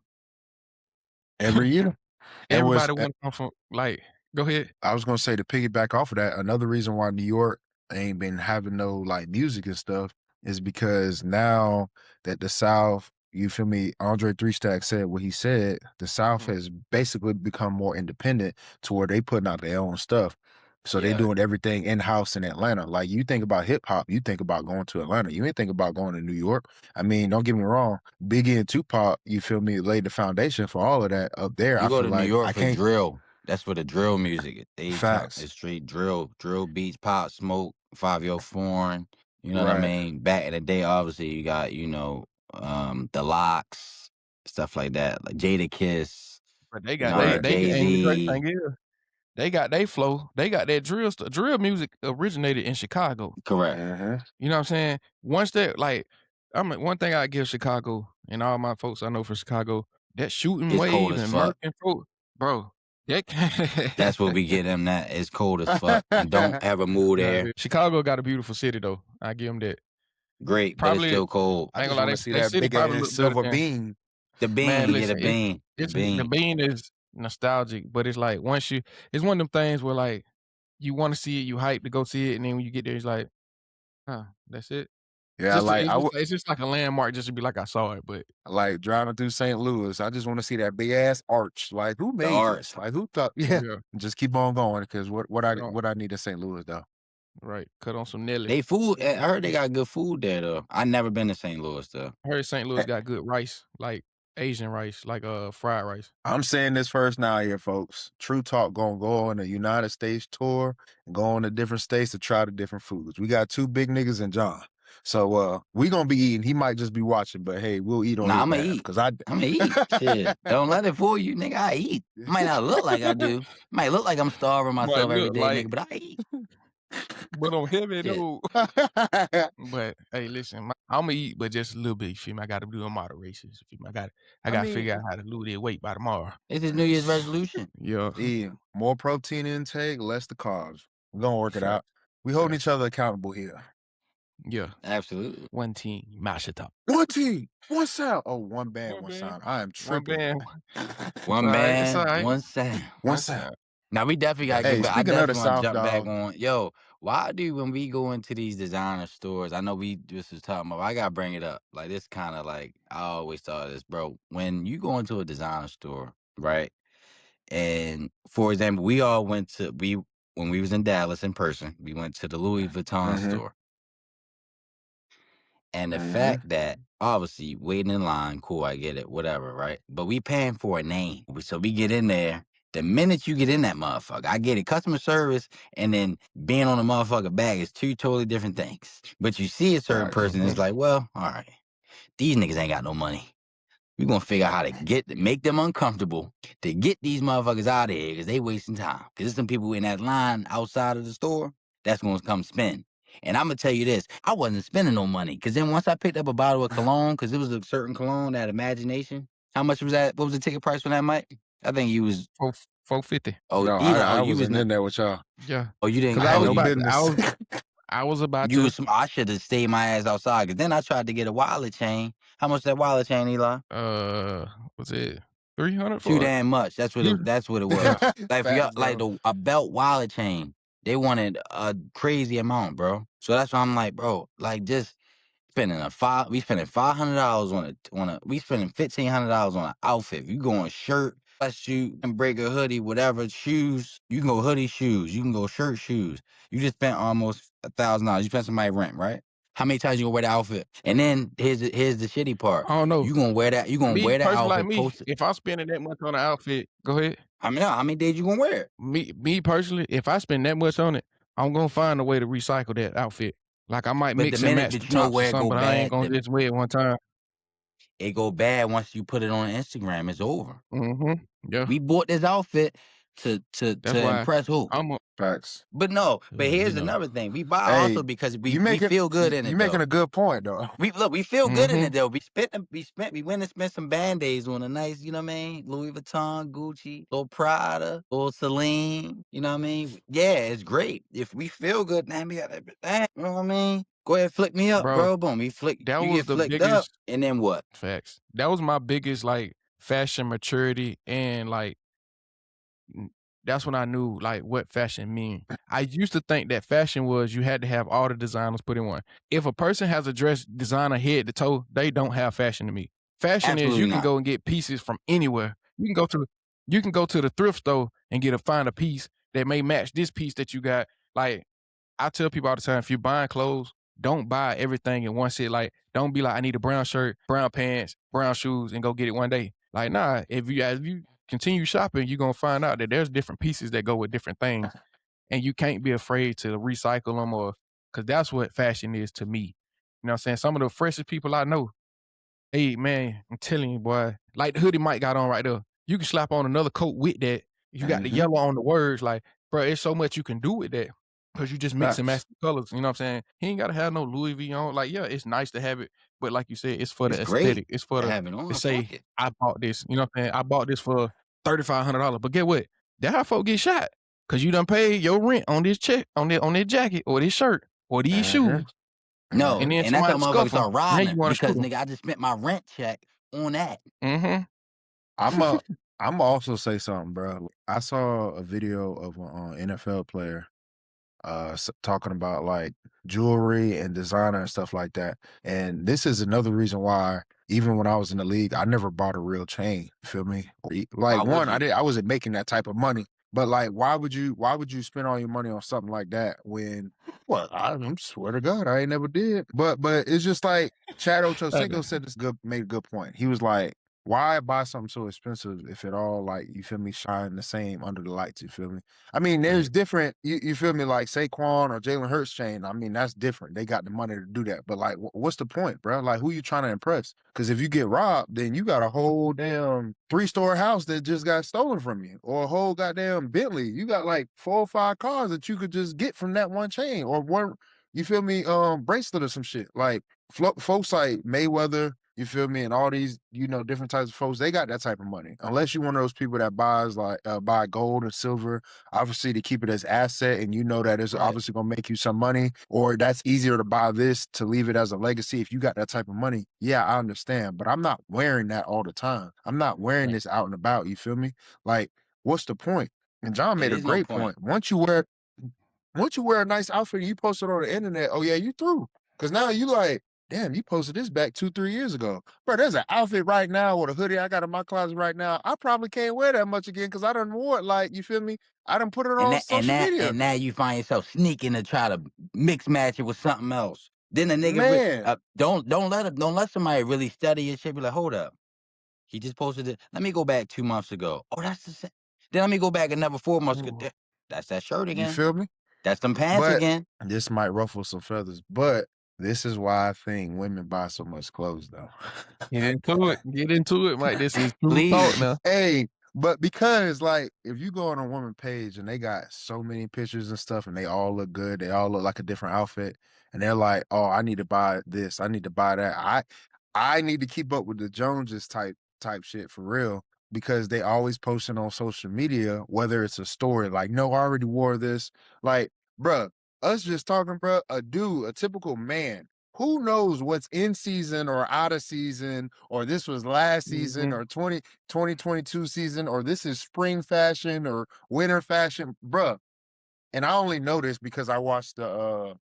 Speaker 3: Every year. And was
Speaker 1: Everybody wanna come from like, go ahead.
Speaker 3: I was gonna say to piggyback off of that, another reason why New York ain't been having no like music and stuff is because now that the South, you feel me, Andre Three Stack said what he said, the South
Speaker 1: Mhm.
Speaker 3: has basically become more independent to where they putting out their own stuff. So they
Speaker 2: Yeah.
Speaker 3: doing everything in-house in Atlanta. Like you think about hip hop, you think about going to Atlanta. You ain't think about going to New York. I mean, don't get me wrong, Biggie and Tupac, you feel me, laid the foundation for all of that up there.
Speaker 2: You
Speaker 3: I
Speaker 2: go
Speaker 3: feel
Speaker 2: to New
Speaker 3: like
Speaker 2: York
Speaker 3: I
Speaker 2: for
Speaker 3: can't
Speaker 2: drill. That's where the drill music is. They talk
Speaker 3: facts.
Speaker 2: it's straight drill beats, pop, smoke, 5-Yo Foreign. You know what I
Speaker 3: Right.
Speaker 2: mean? Back in the day, obviously you got, the Locks, stuff like that, like Jada Kiss,
Speaker 1: But they
Speaker 2: you
Speaker 1: got
Speaker 2: know what I
Speaker 1: they
Speaker 2: mean?
Speaker 3: Right.
Speaker 1: they get and the great
Speaker 2: Jay-Z.
Speaker 1: thing is, they got they flow. They got that drill music originated in Chicago.
Speaker 2: Correct.
Speaker 3: Mm-hmm.
Speaker 1: You know what I'm saying? Once that like, one thing I give Chicago and all my folks I know from Chicago, that Shooting
Speaker 2: It's cold
Speaker 1: Wave
Speaker 2: as
Speaker 1: and Merc
Speaker 2: fuck.
Speaker 1: and folk, bro, that
Speaker 2: That's what we get them that. It's cold as fuck. And don't ever move
Speaker 1: nah,
Speaker 2: there.
Speaker 1: Chicago got a beautiful city though. I give them that.
Speaker 2: Great, but it's
Speaker 1: Probably,
Speaker 2: still cold.
Speaker 3: I
Speaker 1: I ain't
Speaker 3: just
Speaker 1: gonna
Speaker 3: want
Speaker 1: lie,
Speaker 3: to see
Speaker 1: they
Speaker 3: that
Speaker 1: city
Speaker 3: big
Speaker 1: probably
Speaker 3: ass
Speaker 1: look better
Speaker 3: silver
Speaker 1: than
Speaker 3: bean.
Speaker 2: The
Speaker 1: man,
Speaker 2: bean, yeah, the
Speaker 1: listen,
Speaker 2: bean. The
Speaker 1: the
Speaker 2: bean.
Speaker 1: bean is nostalgic, but it's like it's one of them things where like you wanna see it, you hype to go see it, and then when you get there, it's like, "Huh, that's it?"
Speaker 3: Yeah, like
Speaker 1: It's just like a landmark just to be like, "I saw it," but
Speaker 3: like driving through St. Louis. I just want to see that big ass arch. Like who
Speaker 2: The
Speaker 3: made
Speaker 2: arts.
Speaker 3: this? Like who thought? Yeah.
Speaker 1: yeah,
Speaker 3: Just keep on going because
Speaker 1: cut on
Speaker 3: what I need in St. Louis though.
Speaker 1: right, cut on some Nelly.
Speaker 2: They food, I heard they got good food there though. I never been to St. Louis though.
Speaker 1: I heard St. Louis
Speaker 3: Eh,
Speaker 1: got good rice, like Asian rice, like, fried rice.
Speaker 3: I'm saying this first now here, folks. True Talk gonna go on a United States tour and go on to different states to try the different foods. We got two big niggas in John. So we gonna be eating. He might just be watching, but hey, we'll eat on
Speaker 2: Nah,
Speaker 3: his
Speaker 2: I'ma
Speaker 3: behalf.
Speaker 2: eat.
Speaker 3: Cause I
Speaker 2: I'ma eat. Shit. Don't let it fool you, nigga. I eat. Might not look like I do. Might look like I'm starving
Speaker 1: Might
Speaker 2: myself every
Speaker 1: look
Speaker 2: day,
Speaker 1: like,
Speaker 2: nigga, but I eat.
Speaker 1: but I'm heavy
Speaker 2: Shit.
Speaker 1: though. But hey, listen, I'ma eat, but just a little bit. You feel me? I got to do in moderation. You feel me? I
Speaker 3: I
Speaker 1: got to
Speaker 3: mean,
Speaker 1: figure out how to lose that weight by tomorrow.
Speaker 2: It's his New Year's resolution.
Speaker 1: Yeah,
Speaker 3: yeah, more protein intake, less the carbs. We're gonna work it out.
Speaker 1: facts,
Speaker 3: We holding each
Speaker 1: facts.
Speaker 3: other accountable here.
Speaker 1: Yeah,
Speaker 2: Absolutely.
Speaker 1: one team, mash it up.
Speaker 3: One team, one sound. Oh, one band,
Speaker 1: One
Speaker 3: one
Speaker 1: band,
Speaker 3: sound. I am
Speaker 1: one
Speaker 3: tripping.
Speaker 1: band.
Speaker 2: One
Speaker 1: It's all
Speaker 2: man,
Speaker 1: right.
Speaker 2: one sound.
Speaker 3: One
Speaker 1: One
Speaker 3: sound.
Speaker 1: sound.
Speaker 2: Now we definitely gotta
Speaker 1: That's
Speaker 2: get
Speaker 3: Hey,
Speaker 1: it.
Speaker 2: back. I
Speaker 3: speaking of the
Speaker 2: definitely want to
Speaker 3: South,
Speaker 2: jump back
Speaker 3: dog.
Speaker 2: on. Yo, why do when we go into these designer stores? I know we just was talking about. I gotta bring it up. Like this, kind of like I always thought this, bro. When you go into a designer store, right? And for example, we all went to we when we was in Dallas in person. We went to the Louis Vuitton
Speaker 3: Mm-hmm.
Speaker 2: store. And the
Speaker 3: Mm-hmm.
Speaker 2: fact that obviously waiting in line, cool, I get it, whatever, right? But we paying for a name. So we get in there. The minute you get in that motherfucker, I get it. Customer service and then being on a motherfucker bag is two totally different things. But you see a certain
Speaker 3: Facts.
Speaker 2: person, it's like, well, all right, these niggas ain't got no money. We gonna figure out how to make them uncomfortable to get these motherfuckers out of here because they wasting time. Because there's some people in that line outside of the store that's gonna come spend. And I'm gonna tell you this, I wasn't spending no money. Because then once I picked up a bottle of cologne, because it was a certain cologne, that Imagination. How much was that? What was the ticket price for that, Mike? I think you was,
Speaker 1: 450.
Speaker 2: oh,
Speaker 3: No,
Speaker 2: Elon, oh,
Speaker 3: I
Speaker 2: you was
Speaker 3: wasn't
Speaker 2: not,
Speaker 3: in there with y'all.
Speaker 1: Yeah,
Speaker 2: oh, you didn't,
Speaker 1: cause
Speaker 3: I had
Speaker 2: oh,
Speaker 3: no
Speaker 2: you,
Speaker 3: business.
Speaker 1: I was about
Speaker 2: you
Speaker 1: to,
Speaker 2: was, I should have stayed my ass outside. Because then I tried to get a wallet chain. How much that wallet chain, Elon?
Speaker 1: was it 300
Speaker 2: Too
Speaker 1: for it?
Speaker 2: damn much. That's what
Speaker 1: Yeah,
Speaker 2: it
Speaker 1: yeah.
Speaker 2: was. Like for y'all,
Speaker 3: Facts
Speaker 2: like
Speaker 3: though.
Speaker 2: a belt wallet chain. They wanted a crazy amount, bro. So that's why I'm like, bro, like just we spending $500 we spending $1,500 on an outfit. If you going shirt, shoot, and break a hoodie, whatever, shoes, you can go hoodie shoes, you can go shirt shoes. You just spent almost $1,000. You spent somebody rent, right? How many times you gonna wear the outfit? And then here's the shitty part.
Speaker 1: I don't know.
Speaker 2: You gonna wear that,
Speaker 1: Me, person like
Speaker 2: outfit,
Speaker 1: me,
Speaker 2: post it.
Speaker 1: if I'm spending that much on an outfit, go ahead.
Speaker 2: How many days you gonna wear it?
Speaker 1: Me personally, if I spend that much on it, I'm gonna find a way to recycle that outfit. Like I might
Speaker 2: But the
Speaker 1: mix and
Speaker 2: minute
Speaker 1: match the
Speaker 2: that you know
Speaker 1: tops or
Speaker 2: where it
Speaker 1: something,
Speaker 2: go
Speaker 1: but I ain't
Speaker 2: bad,
Speaker 1: gonna just wear it one time.
Speaker 2: it go bad once you put it on Instagram. It's over.
Speaker 1: Yeah.
Speaker 2: We bought this outfit to
Speaker 1: That's why
Speaker 2: impress who?
Speaker 1: I'm a,
Speaker 3: Facts.
Speaker 2: But no. But
Speaker 1: you
Speaker 2: here's
Speaker 1: know.
Speaker 2: another thing. We buy
Speaker 3: Hey,
Speaker 2: also because
Speaker 3: you
Speaker 2: we
Speaker 3: making
Speaker 2: feel good in
Speaker 3: you
Speaker 2: it
Speaker 3: making
Speaker 2: though.
Speaker 3: a good point though.
Speaker 2: We feel good in it though. We went and spent some band-aids on a nice, you know what I mean? Louis Vuitton, Gucci, little Prada, little Celine, you know what I mean? Yeah, it's great. If we feel good, man, we got everything, you know what I mean? Go ahead, flick me up,
Speaker 1: Bro,
Speaker 2: bro. Boom,
Speaker 1: that
Speaker 2: you
Speaker 1: was
Speaker 2: get
Speaker 1: the
Speaker 2: flicked up,
Speaker 1: biggest
Speaker 2: and then what?
Speaker 1: facts. That was my biggest like fashion maturity and like that's when I knew like what fashion mean. I used to think that fashion was you had to have all the designers put in one. If a person has a dress designer head to toe, they don't have fashion to me. Fashion is
Speaker 2: Absolutely
Speaker 1: you can
Speaker 2: not.
Speaker 1: go and get pieces from anywhere. You can go to the thrift store and find a piece that may match this piece that you got. Like, I tell people all the time, if you're buying clothes, don't buy everything in one set. Like, don't be like, I need a brown shirt, brown pants, brown shoes, and go get it one day. Like, nah, if you continue shopping, you're gonna find out that there's different pieces that go with different things. And you can't be afraid to recycle them or because that's what fashion is to me. You know what I'm saying? Some of the freshest people I know, hey man, I'm telling you, boy, like the hoodie Mike got on right there. You can slap on another coat with that. You got the
Speaker 3: Mm-hmm.
Speaker 1: yellow on the words, like, bro, it's so much you can do with that. Cause you just mix and match
Speaker 3: Facts.
Speaker 1: the colors. You know what I'm saying? He ain't gotta have no Louis V on. Like, yeah, it's nice to have it, but like you said, it's for
Speaker 2: It's
Speaker 1: the
Speaker 2: great
Speaker 1: aesthetic. It's for
Speaker 2: to
Speaker 1: the
Speaker 2: have it
Speaker 1: to
Speaker 2: on. Fuck
Speaker 1: say,
Speaker 2: it.
Speaker 1: I bought this. You know what I'm saying? I bought this for $3,500. But get what? That how folk get shot. Cause you done paid your rent on this check, on that jacket, or this shirt, or these
Speaker 3: Mm-hmm.
Speaker 1: shoes.
Speaker 2: No,
Speaker 1: And
Speaker 3: Mm-hmm.
Speaker 1: then
Speaker 2: and that's how
Speaker 1: somebody
Speaker 2: motherfuckers
Speaker 1: scuff them.
Speaker 2: start
Speaker 1: Now
Speaker 2: robbing
Speaker 1: you wanna shoot
Speaker 2: because
Speaker 1: them.
Speaker 2: nigga, I just spent my rent check on that.
Speaker 1: Mm-hmm.
Speaker 3: I'm a I'm also say something, bro. I saw a video of an NFL player talking about like jewelry and designer and stuff like that. And this is another reason why even when I was in the league, I never bought a real chain. You feel me?
Speaker 2: Why
Speaker 3: Like
Speaker 2: would
Speaker 3: one,
Speaker 2: you?
Speaker 3: I wasn't making that type of money. But like, why would you spend all your money on something like that when well, I'm swear to God, I ain't never did. But it's just like Chad
Speaker 1: I know.
Speaker 3: Ochocinco said this good made a good point. He was like, why buy something so expensive if it all like you feel me shine the same under the lights, you feel me? I mean, there's
Speaker 1: Right.
Speaker 3: different. You feel me, like Saquon or Jalen Hurts chain. I mean, that's different. They got the money to do that. But like, what's the point, bro? Like, who you trying to impress? Because if you get robbed, then you got a whole damn 3-story house that just got stolen from you, or a whole goddamn Bentley. You got like 4 or 5 cars that you could just get from that one chain or one. You feel me? Bracelet or some shit. Like folks like Mayweather. You feel me? And all these, different types of folks, they got that type of money. Unless you're one of those people that buy gold or silver, obviously to keep it as asset, and you know that it's
Speaker 2: Right.
Speaker 3: obviously gonna make you some money, or that's easier to buy this to leave it as a legacy. If you got that type of money, yeah, I understand. But I'm not wearing that all the time. I'm not wearing
Speaker 2: Right.
Speaker 3: this out and about. You feel me? Like, what's the point? And John
Speaker 2: It
Speaker 3: made a
Speaker 2: is no
Speaker 3: great
Speaker 2: point.
Speaker 3: point. Once you wear a nice outfit and you post it on the internet, oh yeah, you through. Cause now you like, damn, you posted this back 2, 3 years ago. Bro, there's an outfit right now or a hoodie I got in my closet right now. I probably can't wear that much again because I done wore it. Like, you feel me? I done put it
Speaker 2: And
Speaker 3: on
Speaker 2: that and
Speaker 3: social
Speaker 2: that
Speaker 3: media.
Speaker 2: and now you find yourself sneaking to try to mix match it with something else. Then the nigga
Speaker 3: Man,
Speaker 2: don't let somebody really study your shit. Be like, hold up, he just posted it. Let me go back 2 months ago. Oh, that's the same. Then let me go back another 4 months ago.
Speaker 1: Ooh.
Speaker 2: That's that shirt
Speaker 3: you
Speaker 2: again.
Speaker 3: feel me?
Speaker 2: That's them pants
Speaker 3: But
Speaker 2: again.
Speaker 3: this might ruffle some feathers. But this is why I think women buy so much clothes though.
Speaker 1: Get into it. Get into it, Mike. This is true thought
Speaker 2: Please.
Speaker 1: now.
Speaker 3: Hey, but because like if you go on a woman page and they got so many pictures and stuff and they all look good, they all look like a different outfit, and they're like, "Oh, I need to buy this, I need to buy that." I need to keep up with the Joneses type shit for real because they always posting on social media, whether it's a story like, "No, I already wore this." Like, bruh, us just talking, bruh, a typical man who knows what's in season or out of season, or this was last season
Speaker 1: Mhm.
Speaker 3: or 2022 season, or this is spring fashion or winter fashion, bruh. And I only know this because I watched the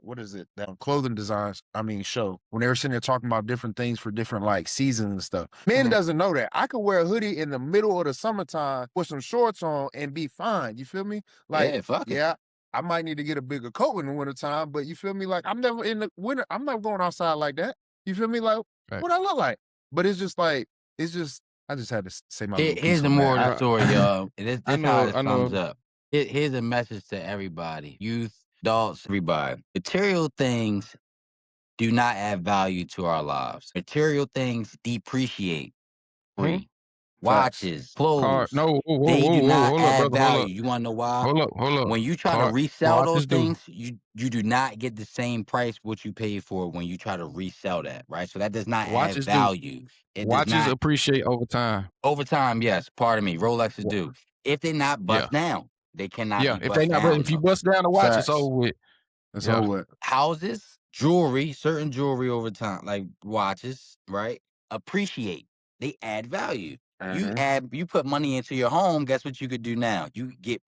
Speaker 3: what is it? That clothing designs, show when they were sitting there talking about different things for different like seasons and stuff. Man
Speaker 1: Mhm.
Speaker 3: doesn't know that. I could wear a hoodie in the middle of the summertime with some shorts on and be fine. You feel me? Like,
Speaker 2: Yeah, fuck it.
Speaker 3: yeah, I might need to get a bigger coat in the wintertime, but you feel me? Like I'm never in the winter, I'm not going outside like that. You feel me? Like what I
Speaker 1: Facts.
Speaker 3: look like. But it's just like, it's just I just had to say my little
Speaker 2: Here's
Speaker 3: piece
Speaker 2: the
Speaker 3: on
Speaker 2: moral of the
Speaker 3: that.
Speaker 1: Right.
Speaker 2: story, y'all.
Speaker 1: I
Speaker 2: This how
Speaker 1: know
Speaker 2: it
Speaker 1: I
Speaker 2: sums
Speaker 1: know.
Speaker 2: up. Here's a message to everybody, youth, adults, everybody. Material things do not add value to our lives. Material things depreciate.
Speaker 1: Mhm.
Speaker 2: Free.
Speaker 3: Facts.
Speaker 2: Watches,
Speaker 1: Car
Speaker 2: clothes,
Speaker 1: no, whoa, whoa,
Speaker 2: they
Speaker 1: whoa,
Speaker 2: do
Speaker 1: whoa,
Speaker 2: not
Speaker 1: hold up,
Speaker 2: add
Speaker 1: brother, hold up.
Speaker 2: value. You wanna know why?
Speaker 1: Hold up.
Speaker 2: When you try to
Speaker 1: Car
Speaker 2: resell those
Speaker 1: watches do.
Speaker 2: things, you do not get the same price what you paid for when you try to resell that, right? So that does not add
Speaker 1: Watches do.
Speaker 2: value. It does
Speaker 1: Watches
Speaker 2: not
Speaker 1: appreciate over time.
Speaker 2: over time, yes, pardon me, Rolexes
Speaker 1: Wa
Speaker 2: do. If they're not
Speaker 1: Yeah.
Speaker 2: bust down, they cannot
Speaker 1: Yeah.
Speaker 2: be
Speaker 1: If they
Speaker 2: bust
Speaker 1: not but
Speaker 2: down
Speaker 1: if you
Speaker 2: though.
Speaker 1: bust down the watch, it's
Speaker 3: Facts.
Speaker 1: over with.
Speaker 3: That's
Speaker 1: Yeah.
Speaker 3: over with.
Speaker 2: Houses, jewelry, certain jewelry over time, like watches, right? Appreciate. They add value.
Speaker 3: Mhm.
Speaker 2: You put money into your home, guess what you could do now? You get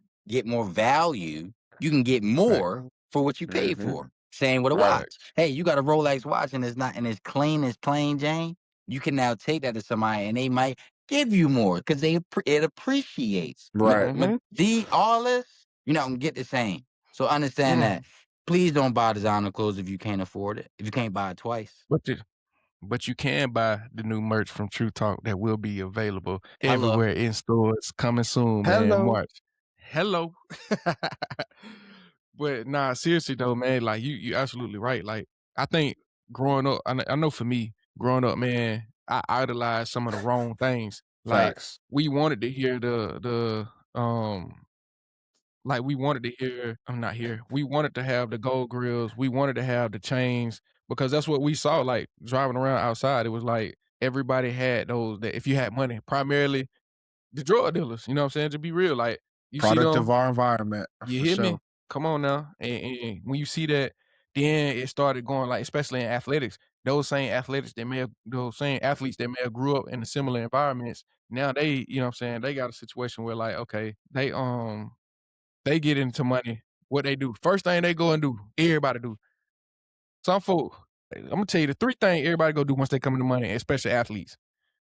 Speaker 2: more value. You can get
Speaker 1: Right.
Speaker 2: more for what you paid
Speaker 3: Mhm.
Speaker 2: for. Same with a
Speaker 1: Right.
Speaker 2: watch. Hey, you got a Rolex watch and it's clean as plain Jane. you can now take that to somebody and they might give you more because it appreciates.
Speaker 3: Right.
Speaker 2: All this, you're not gonna get the same. So understand
Speaker 1: Mm.
Speaker 2: that. Please don't buy designer clothes if you can't afford it. If you can't buy it twice.
Speaker 1: But you can buy the new merch from True Talk that will be available
Speaker 2: Hello.
Speaker 1: everywhere in stores coming soon, man,
Speaker 3: Hello.
Speaker 1: March. Hello. But nah, seriously though, man, like you absolutely right. Like I think growing up, I know for me, growing up, man, I idolized some of the wrong things. Like
Speaker 3: Facts.
Speaker 1: we wanted to hear like we wanted to hear I'm not here. We wanted to have the gold grills. We wanted to have the chains because that's what we saw. Like driving around outside, it was like everybody had those. That if you had money, primarily the drug dealers. You know what I'm saying? To be real, like you see
Speaker 3: Product
Speaker 1: them.
Speaker 3: of our environment
Speaker 1: You
Speaker 3: for
Speaker 1: hear
Speaker 3: sure.
Speaker 1: me? Come on now. And when you see that, then it started going like, especially in athletics, those same athletes that may have grew up in the similar environments. Now they, you know what I'm saying, they got a situation where like, okay, they get into money. What they do? First thing they go and do, everybody do. Some folk, I'm gonna tell you the three things everybody go do once they come into money, especially athletes,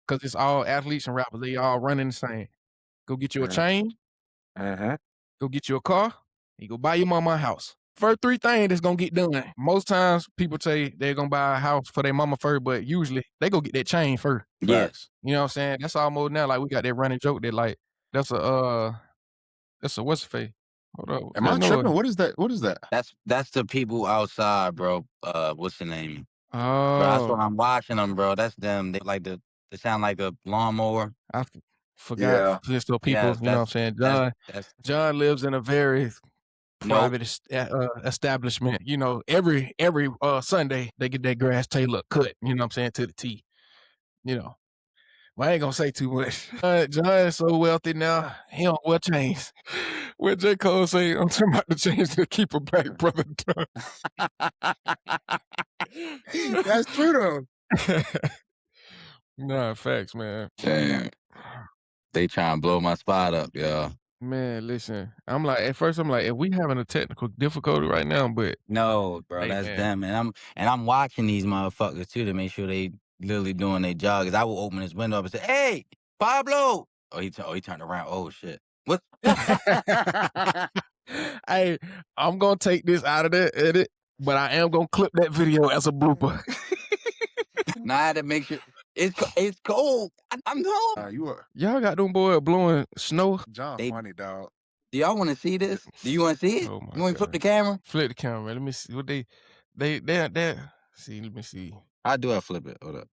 Speaker 1: because it's all athletes and rappers. They all running the same. Go get you a
Speaker 3: Mhm.
Speaker 1: chain,
Speaker 3: Mhm.
Speaker 1: go get you a car, and you go buy your mama a house. First three things that's gonna get done. Most times people say they're gonna buy a house for their mama first, but usually they go get that chain first.
Speaker 2: Yeah.
Speaker 3: Facts.
Speaker 1: You know what I'm saying? That's almost now like we got that running joke that like that's a what's the face? Hold up, what's
Speaker 3: Am
Speaker 1: that
Speaker 3: I
Speaker 1: noise?
Speaker 3: tripping? What is that? What is that?
Speaker 2: That's the people outside, bro. What's the name? Bro, that's
Speaker 1: Oh,
Speaker 2: when I'm watching them, bro. That's them. They sound like a lawnmower.
Speaker 1: I forgot
Speaker 3: Yeah.
Speaker 1: just so people,
Speaker 2: Yes,
Speaker 1: you know what I'm saying?
Speaker 2: that's
Speaker 1: John lives in a very
Speaker 2: nope.
Speaker 1: private establishment. You know, every Sunday they get that grass Taylor cut, you know what I'm saying, to the T. You know. Well, I ain't gonna say too much. John is so wealthy now, he don't wear chains. What J. Cole say, I'm talking about the chains to keep her back, brother.
Speaker 3: That's true though.
Speaker 1: Nah, facts, man.
Speaker 2: Damn. They trying to blow my spot up, yo.
Speaker 1: Man, listen. I'm like, at first I'm like, if we having a technical difficulty right now, but
Speaker 2: No, bro,
Speaker 1: hey
Speaker 2: that's
Speaker 1: man.
Speaker 2: them. And I'm watching these motherfuckers too to make sure they literally doing their job. Cause I will open this window up and say, "Hey, Pablo!" He turned around. Oh shit! What?
Speaker 1: Hey, I'm gonna take this out of the edit, but I am gonna clip that video as a blooper.
Speaker 2: Now I had to make sure it's cold. I'm home.
Speaker 3: You are
Speaker 1: Y'all got them boys blowing snow.
Speaker 3: John
Speaker 2: They
Speaker 3: funny dog.
Speaker 2: Do y'all want to see this? Do you want to see it?
Speaker 1: Oh my
Speaker 2: You want me to flip the
Speaker 1: god.
Speaker 2: camera?
Speaker 1: Flip the camera. Let me see what they see, let me see.
Speaker 2: I do. I flip it. Hold up.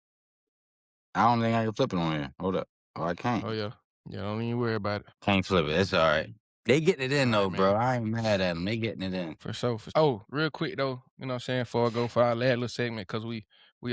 Speaker 2: I don't think I can flip it on here. Hold up. Oh, I can't.
Speaker 1: Oh yeah. Yeah, don't even worry about it.
Speaker 2: Can't flip it. It's all right. They getting it
Speaker 1: It's
Speaker 2: in
Speaker 1: all right,
Speaker 2: though, bro.
Speaker 1: man.
Speaker 2: I ain't mad at them. They getting it in.
Speaker 1: For sure. Oh, real quick though, you know what I'm saying, before I go for our last little segment, cause we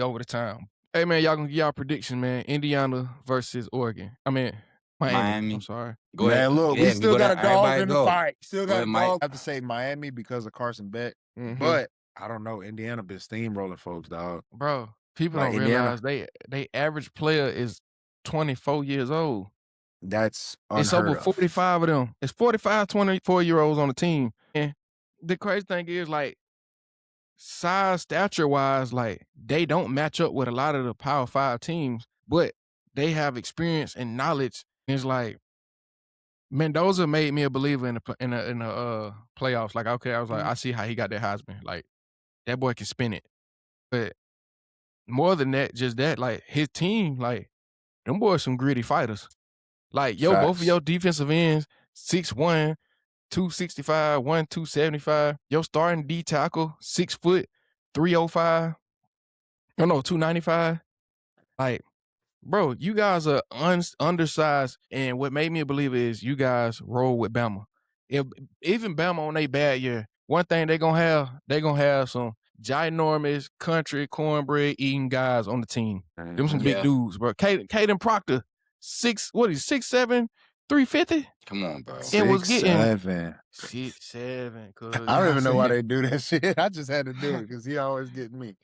Speaker 1: over the time. Hey man, y'all gonna give y'all prediction, man. Indiana versus Oregon. I mean Miami. I'm
Speaker 2: Miami.
Speaker 1: sorry.
Speaker 2: Go ahead.
Speaker 3: Man, look, we
Speaker 2: Yeah, we
Speaker 3: still
Speaker 2: go
Speaker 3: got
Speaker 2: down.
Speaker 3: a dog
Speaker 2: Everybody
Speaker 3: in the
Speaker 2: go.
Speaker 3: fight. Still
Speaker 2: Go
Speaker 3: got
Speaker 2: ahead,
Speaker 3: a
Speaker 2: Mike.
Speaker 3: dog. I have to say Miami because of Carson Beck,
Speaker 1: Mm-hmm.
Speaker 3: but I don't know. Indiana been steamrolling folks, dog.
Speaker 1: Bro, people
Speaker 3: Like
Speaker 1: don't
Speaker 3: Indiana,
Speaker 1: realize they average player is 24 years old.
Speaker 3: that's
Speaker 1: It's
Speaker 3: unheard
Speaker 1: over
Speaker 3: of.
Speaker 1: 45 of them. It's 45 24-year-olds on the team. And the crazy thing is, like, size, stature wise, like, they don't match up with a lot of the Power Five teams, but they have experience and knowledge. It's like Mendoza made me a believer in the playoffs. Like, okay, I was like, I see how he got that Heisman. Like, that boy can spin it. But more than that, just that, like, his team, like, them boys some gritty fighters. Like, yo, both of
Speaker 3: Facts.
Speaker 1: your defensive ends, 6'1", 265, 275. Your starting D tackle, 6 foot, 305. Oh no, 295. Like, bro, you guys are undersized. And what made me believe is you guys roll with Bama. If even Bama on a bad year, one thing they gonna have some ginormous country cornbread eating guys on the team. Them some
Speaker 3: Mhm.
Speaker 1: big
Speaker 2: Yeah.
Speaker 1: dudes, bro. Caden Proctor, 6'7", 350,
Speaker 2: Come on, bro.
Speaker 1: and was getting
Speaker 3: 6'7".
Speaker 1: 6'7", cause
Speaker 3: I
Speaker 1: you know
Speaker 3: don't
Speaker 1: what I'm
Speaker 3: even know why
Speaker 1: saying.
Speaker 3: they do that shit. I just had to do it because he always getting me.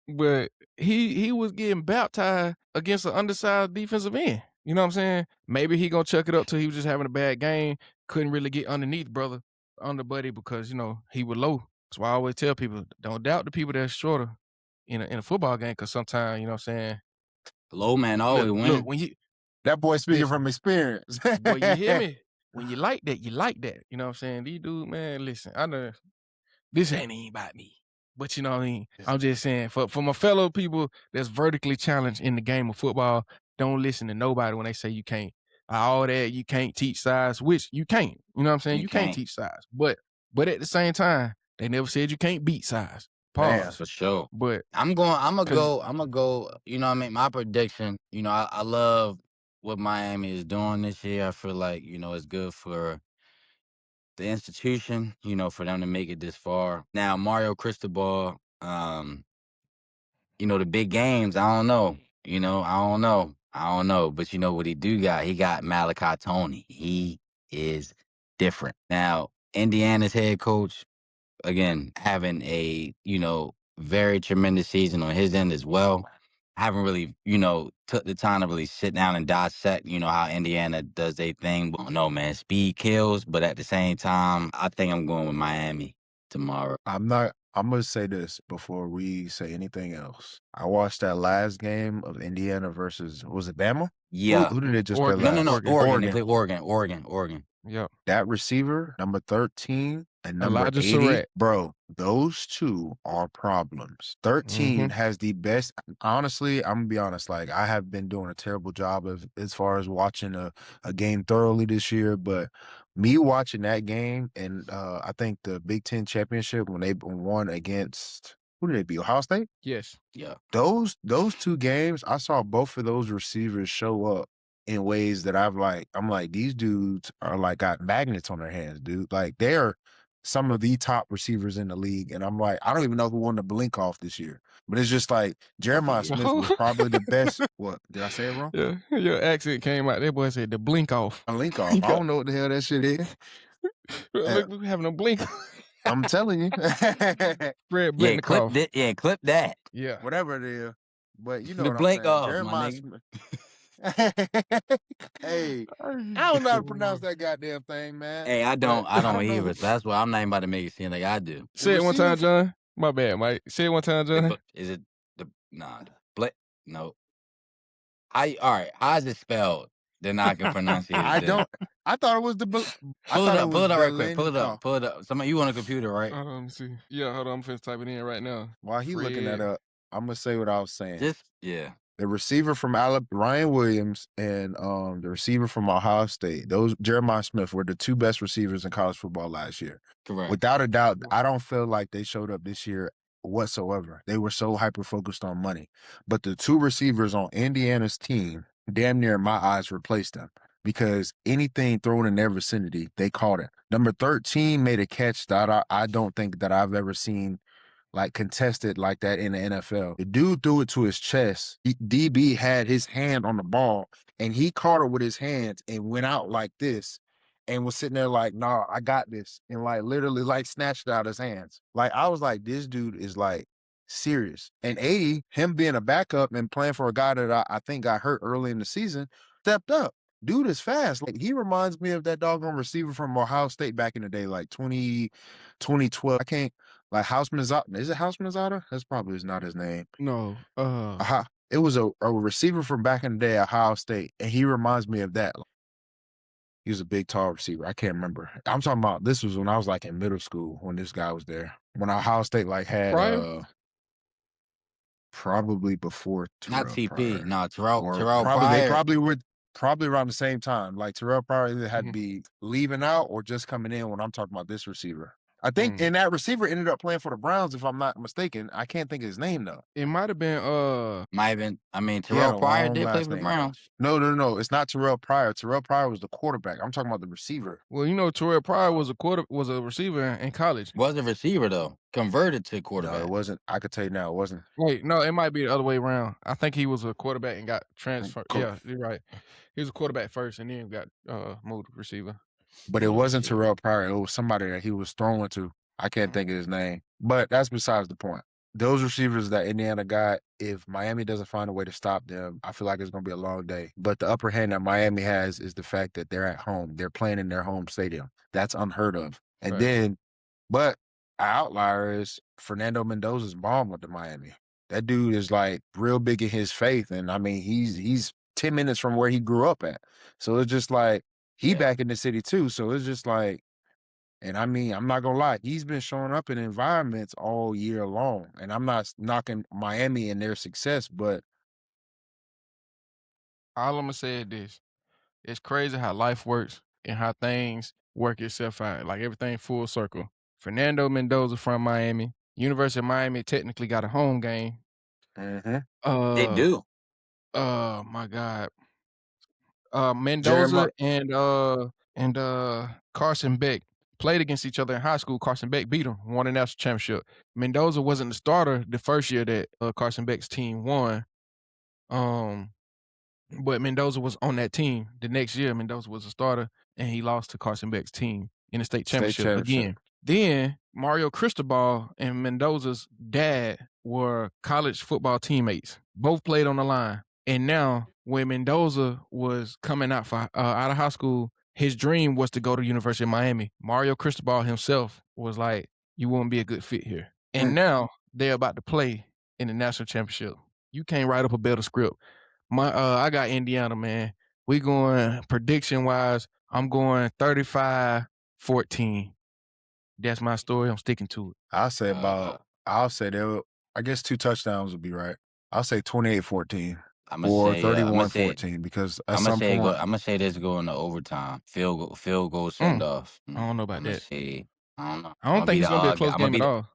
Speaker 1: But he was getting baptized against an undersized defensive end. You know what I'm saying? Maybe he gonna chuck it up till he was just having a bad game. Couldn't really get underneath brother, under buddy because you know he was low. That's why I always tell people don't doubt the people that's shorter in a football game because sometimes you know what I'm saying
Speaker 2: Low man always
Speaker 1: Look,
Speaker 2: win.
Speaker 1: when you
Speaker 3: That boy speaking
Speaker 1: listen,
Speaker 3: from experience.
Speaker 1: boy, you hear me? When you like that, you like that. You know what I'm saying? These dudes, man, listen, I know this ain't even about me. But you know what I mean? I'm just saying, for my fellow people that's vertically challenged in the game of football, don't listen to nobody when they say you can't. All that you can't teach size, which you can't. You know what I'm saying?
Speaker 2: You
Speaker 1: You can't
Speaker 2: can't.
Speaker 1: teach size. But at the same time, they never said you can't beat size.
Speaker 3: Man,
Speaker 1: Pause.
Speaker 2: For sure.
Speaker 1: But
Speaker 2: I'm gonna
Speaker 1: cause
Speaker 2: go, you know what I mean? My prediction, you know, I love what Miami is doing this year. I feel like, you know, it's good for the institution, you know, for them to make it this far. Now, Mario Cristobal, you know, the big games, I don't know. You know, I don't know. I don't know. But you know what he do got? He got Malachi Tony. He is different. Now, Indiana's head coach, again, having a, you know, very tremendous season on his end as well. I haven't really, you know, took the time to really sit down and dissect, you know, how Indiana does their thing. But no, man, speed kills. But at the same time, I think I'm going with Miami tomorrow.
Speaker 3: I'm gonna say this before we say anything else. I watched that last game of Indiana versus was it Bama? Who
Speaker 2: Yeah.
Speaker 3: who did they just play
Speaker 2: No,
Speaker 1: Oregon,
Speaker 2: no, no.
Speaker 3: last?
Speaker 1: Oregon.
Speaker 2: Oregon. They
Speaker 3: Oregon.
Speaker 2: play Oregon.
Speaker 1: Yep.
Speaker 3: That receiver, number 13 and number
Speaker 1: Elijah
Speaker 3: 80,
Speaker 1: Surratt.
Speaker 3: bro, those two are problems. 13
Speaker 1: Mm-hmm.
Speaker 3: has the best. Honestly, I'm gonna be honest. Like, I have been doing a terrible job of as far as watching a game thoroughly this year, but me watching that game and I think the Big Ten championship when they won against who did they beat? Ohio State?
Speaker 1: Yes.
Speaker 2: Yeah.
Speaker 3: Those two games, I saw both of those receivers show up in ways that I'm like, these dudes are like got magnets on their hands, dude. Like they're some of the top receivers in the league. And I'm like, I don't even know who won the blink off this year. But it's just like
Speaker 2: I
Speaker 3: Jeremiah
Speaker 2: forget.
Speaker 3: Smith was probably the best. What did I say it wrong?
Speaker 1: Yeah. Your accent came out. That boy said the blink off.
Speaker 3: A link off.
Speaker 1: You
Speaker 3: I
Speaker 1: got
Speaker 3: don't know what the hell that shit is.
Speaker 1: look having a blink.
Speaker 3: I'm telling you.
Speaker 1: Fred
Speaker 2: Yeah,
Speaker 1: Blitnikoff.
Speaker 2: clip that.
Speaker 1: Yeah.
Speaker 3: Whatever it is. But you know
Speaker 2: The
Speaker 3: what I'm
Speaker 2: Blake
Speaker 3: saying.
Speaker 2: off, my
Speaker 3: Jeremiah
Speaker 2: nigga.
Speaker 3: Smith. Hey, I don't know how to pronounce that goddamn thing, man.
Speaker 2: Hey, I
Speaker 3: But
Speaker 2: don't
Speaker 3: I don't know
Speaker 2: either.
Speaker 3: who
Speaker 2: So that's why I'm not even about to make it seem like I do.
Speaker 3: the
Speaker 1: Say it one
Speaker 3: receiver.
Speaker 1: time, John. My bad, Mike. Say it one time, John.
Speaker 2: Is it the the Blake? No. All right. How's it spelled? Then I can pronounce it.
Speaker 3: I
Speaker 2: Then
Speaker 3: don't. I thought it was I thought it
Speaker 2: pull
Speaker 3: was
Speaker 2: it up
Speaker 3: the
Speaker 2: right quick.
Speaker 3: Linkoff.
Speaker 2: Pull it up. Somebody, you on a computer, right?
Speaker 1: Let me see. Yeah, hold on. I'm finna type it in right now.
Speaker 3: While he looking that
Speaker 1: Fred.
Speaker 3: up, I'm gonna say what I was saying.
Speaker 2: Just yeah.
Speaker 3: The receiver from Alabama, Ryan Williams, and the receiver from Ohio State, those Jeremiah Smith were the two best receivers in college football last year.
Speaker 2: Correct.
Speaker 3: Without a doubt, I don't feel like they showed up this year whatsoever. They were so hyper focused on money. But the two receivers on Indiana's team, damn near in my eyes, replaced them because anything thrown in their vicinity, they caught it. Number 13 made a catch that I don't think that I've ever seen like contested like that in the NFL. The dude threw it to his chest. DB had his hand on the ball and he caught it with his hands and went out like this and was sitting there like, nah, I got this. And like literally like snatched it out of his hands. Like I was like, this dude is like serious. And 80, him being a backup and playing for a guy that I think got hurt early in the season, stepped up. Dude is fast. Like he reminds me of that doggone receiver from Ohio State back in the day, like 2012. I can't like Houseman Zata. Is it Houseman Zata? That's probably is not his name.
Speaker 1: No.
Speaker 3: It was a receiver from back in the day at Ohio State, and he reminds me of that. He was a big, tall receiver. I can't remember. I'm talking about this was when I was like in middle school when this guy was there. When Ohio State like had
Speaker 1: Pryor?
Speaker 3: probably before
Speaker 2: Not
Speaker 3: Terrell
Speaker 2: TP.
Speaker 3: Pryor.
Speaker 2: No,
Speaker 3: Or
Speaker 2: Terrell
Speaker 3: probably they
Speaker 2: Pryor.
Speaker 3: probably were probably around the same time. Like Terrell Pryor either had to
Speaker 1: Mhm.
Speaker 3: be leaving out or just coming in when I'm talking about this receiver. I think
Speaker 1: Mm.
Speaker 3: and that receiver ended up playing for the Browns, if I'm not mistaken. I can't think of his name though.
Speaker 1: It might have been
Speaker 2: Might have been. I mean,
Speaker 3: He had
Speaker 2: Terrell
Speaker 3: a
Speaker 2: Pryor
Speaker 3: long
Speaker 2: did play
Speaker 3: last
Speaker 2: for the
Speaker 3: name though.
Speaker 2: Browns.
Speaker 3: No. It's not Terrell Pryor. Terrell Pryor was the quarterback. I'm talking about the receiver.
Speaker 1: well, you know, Terrell Pryor was a receiver in college.
Speaker 2: Was a receiver though. Converted to
Speaker 3: No,
Speaker 2: quarterback.
Speaker 3: it wasn't. I could tell you now, it wasn't.
Speaker 1: Wait, no, it might be the other way around. I think he was a quarterback and got transferred.
Speaker 3: Cool.
Speaker 1: Yeah, you're right. He was a quarterback first and then got moved to receiver.
Speaker 3: But it
Speaker 2: Oh,
Speaker 3: wasn't
Speaker 2: shit.
Speaker 3: Terrell Pryor. It was somebody that he was throwing to. I can't think of his name. But that's besides the point. Those receivers that Indiana got, if Miami doesn't find a way to stop them, I feel like it's going to be a long day. But the upper hand that Miami has is the fact that they're at home. They're playing in their home stadium. That's unheard of. And
Speaker 1: Facts.
Speaker 3: then, but an outlier is Fernando Mendoza's bomb with the Miami. That dude is like real big in his faith, and I mean, he's 10 minutes from where he grew up at. So it's just like he
Speaker 1: Yeah.
Speaker 3: back in the city too. So it's just like, and I mean, I'm not gonna lie, he's been showing up in environments all year long. And I'm not knocking Miami and their success, but
Speaker 1: All Imma say is this: it's crazy how life works and how things work itself out, like everything full circle. Fernando Mendoza from Miami. University of Miami technically got a home game.
Speaker 3: mhm.
Speaker 2: They
Speaker 1: Uh,
Speaker 2: do.
Speaker 1: my God. Mendoza
Speaker 3: Jeremiah,
Speaker 1: and Carson Beck played against each other in high school. Carson Beck beat him, won a national championship. Mendoza wasn't the starter the first year that Carson Beck's team won. Um, but Mendoza was on that team. The next year, Mendoza was a starter, and he lost to Carson Beck's team in the state
Speaker 3: state
Speaker 1: championship
Speaker 3: championship.
Speaker 1: again. Then Mario Cristobal and Mendoza's dad were college football teammates. Both played on the line. And now, when Mendoza was coming out for out of high school, his dream was to go to University of Miami. Mario Cristobal himself was like, "You won't be a good fit here." And
Speaker 3: Mm.
Speaker 1: now they're about to play in the national championship. You can't write up a better script. I got Indiana, man. We going prediction wise, I'm going 35-14. That's my story. I'm sticking to it.
Speaker 3: I'll say
Speaker 2: Uh,
Speaker 3: about, I'll say they'll, I guess 2 touchdowns would be right. I'll say 28-14
Speaker 2: I'ma
Speaker 3: or
Speaker 2: say, Imma say
Speaker 3: 31-14 because at
Speaker 2: Imma
Speaker 3: some
Speaker 2: say
Speaker 3: point,
Speaker 2: Imma say this go into overtime. Field goal send
Speaker 1: Mm,
Speaker 2: off.
Speaker 1: I don't know about
Speaker 2: Imma
Speaker 1: that.
Speaker 2: say I don't know.
Speaker 1: I don't think it's gonna be a close game at all.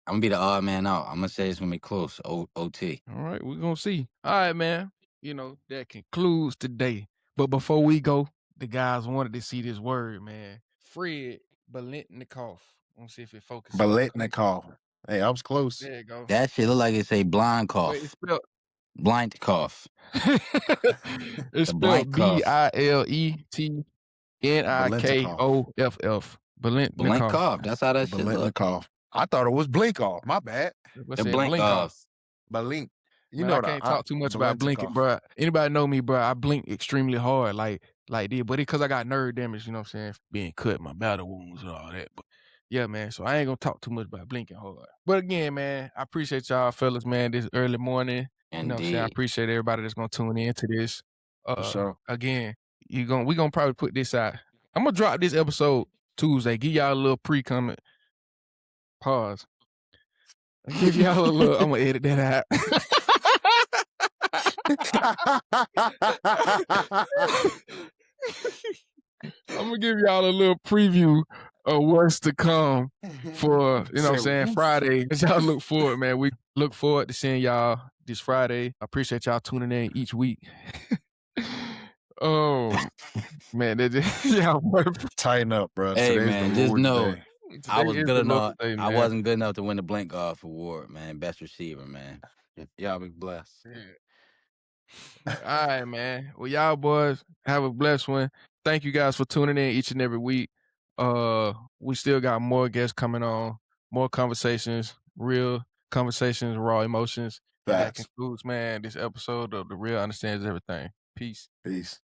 Speaker 2: Imma be the odd man out. Imma say it's gonna be close. OT.
Speaker 1: All right, we're gonna see. All right, man. That concludes today. But before we go, the guys wanted to see this word, man. Fred Belentnikoff. Let's see if it focuses.
Speaker 3: Biletnikoff. Hey, I was close.
Speaker 1: There you go.
Speaker 2: That shit look like it say blind
Speaker 1: But it's
Speaker 2: cough.
Speaker 1: spelled
Speaker 2: Blind cough.
Speaker 1: it's
Speaker 2: The blind
Speaker 1: spelled
Speaker 2: cough.
Speaker 3: Biletnikoff.
Speaker 1: Biletnikoff.
Speaker 2: Blink
Speaker 1: Belentnikoff.
Speaker 2: cough. That's how that shit look.
Speaker 3: Biletnikoff. I thought it was blink off. My bad.
Speaker 1: What's
Speaker 2: The
Speaker 1: that?
Speaker 2: blink
Speaker 1: Blinkoff.
Speaker 2: off.
Speaker 3: Blink. You
Speaker 1: Man, I
Speaker 3: know
Speaker 1: can't
Speaker 3: the
Speaker 1: talk too much about blinking,
Speaker 3: Biletnikoff.
Speaker 1: bro. Anybody know me, bro? I blink extremely hard, like this, but because I got nerve damage, you know what I'm saying, being cut, my battle wounds and all that. But yeah, man. So I ain't gonna talk too much about blinking hard. But again, man, I appreciate y'all fellas, man, this early morning. You know what I'm saying? I
Speaker 2: Indeed.
Speaker 1: appreciate everybody that's gonna tune into this.
Speaker 3: For sure.
Speaker 1: Again, we gonna probably put this out. I'm gonna drop this episode Tuesday. Give y'all a little pre-comment. Pause. Give y'all a little. I'm gonna edit that out. I'm gonna give y'all a little preview of what's to come for, you know what I'm saying, Friday. As y'all look forward, man. We look forward to seeing y'all this Friday. I appreciate y'all tuning in each week. Man, y'all perfect.
Speaker 3: Tighten up, bro.
Speaker 2: Hey
Speaker 3: Today's
Speaker 2: man,
Speaker 3: the
Speaker 2: just
Speaker 3: Lord's
Speaker 2: know
Speaker 3: day.
Speaker 2: I
Speaker 1: Today
Speaker 2: was
Speaker 1: is
Speaker 2: good
Speaker 1: the Lord's
Speaker 2: enough.
Speaker 1: Day,
Speaker 2: I
Speaker 1: man.
Speaker 2: wasn't good enough to win the blink off award, man. Best receiver, man. Y'all be blessed.
Speaker 1: Yeah. All right, man. Well, y'all boys have a blessed one. Thank you guys for tuning in each and every week. We still got more guests coming on, more conversations, real conversations, raw emotions. And that
Speaker 3: Facts.
Speaker 1: concludes, man, this episode of The Real Understands Everything. Peace.
Speaker 3: Peace.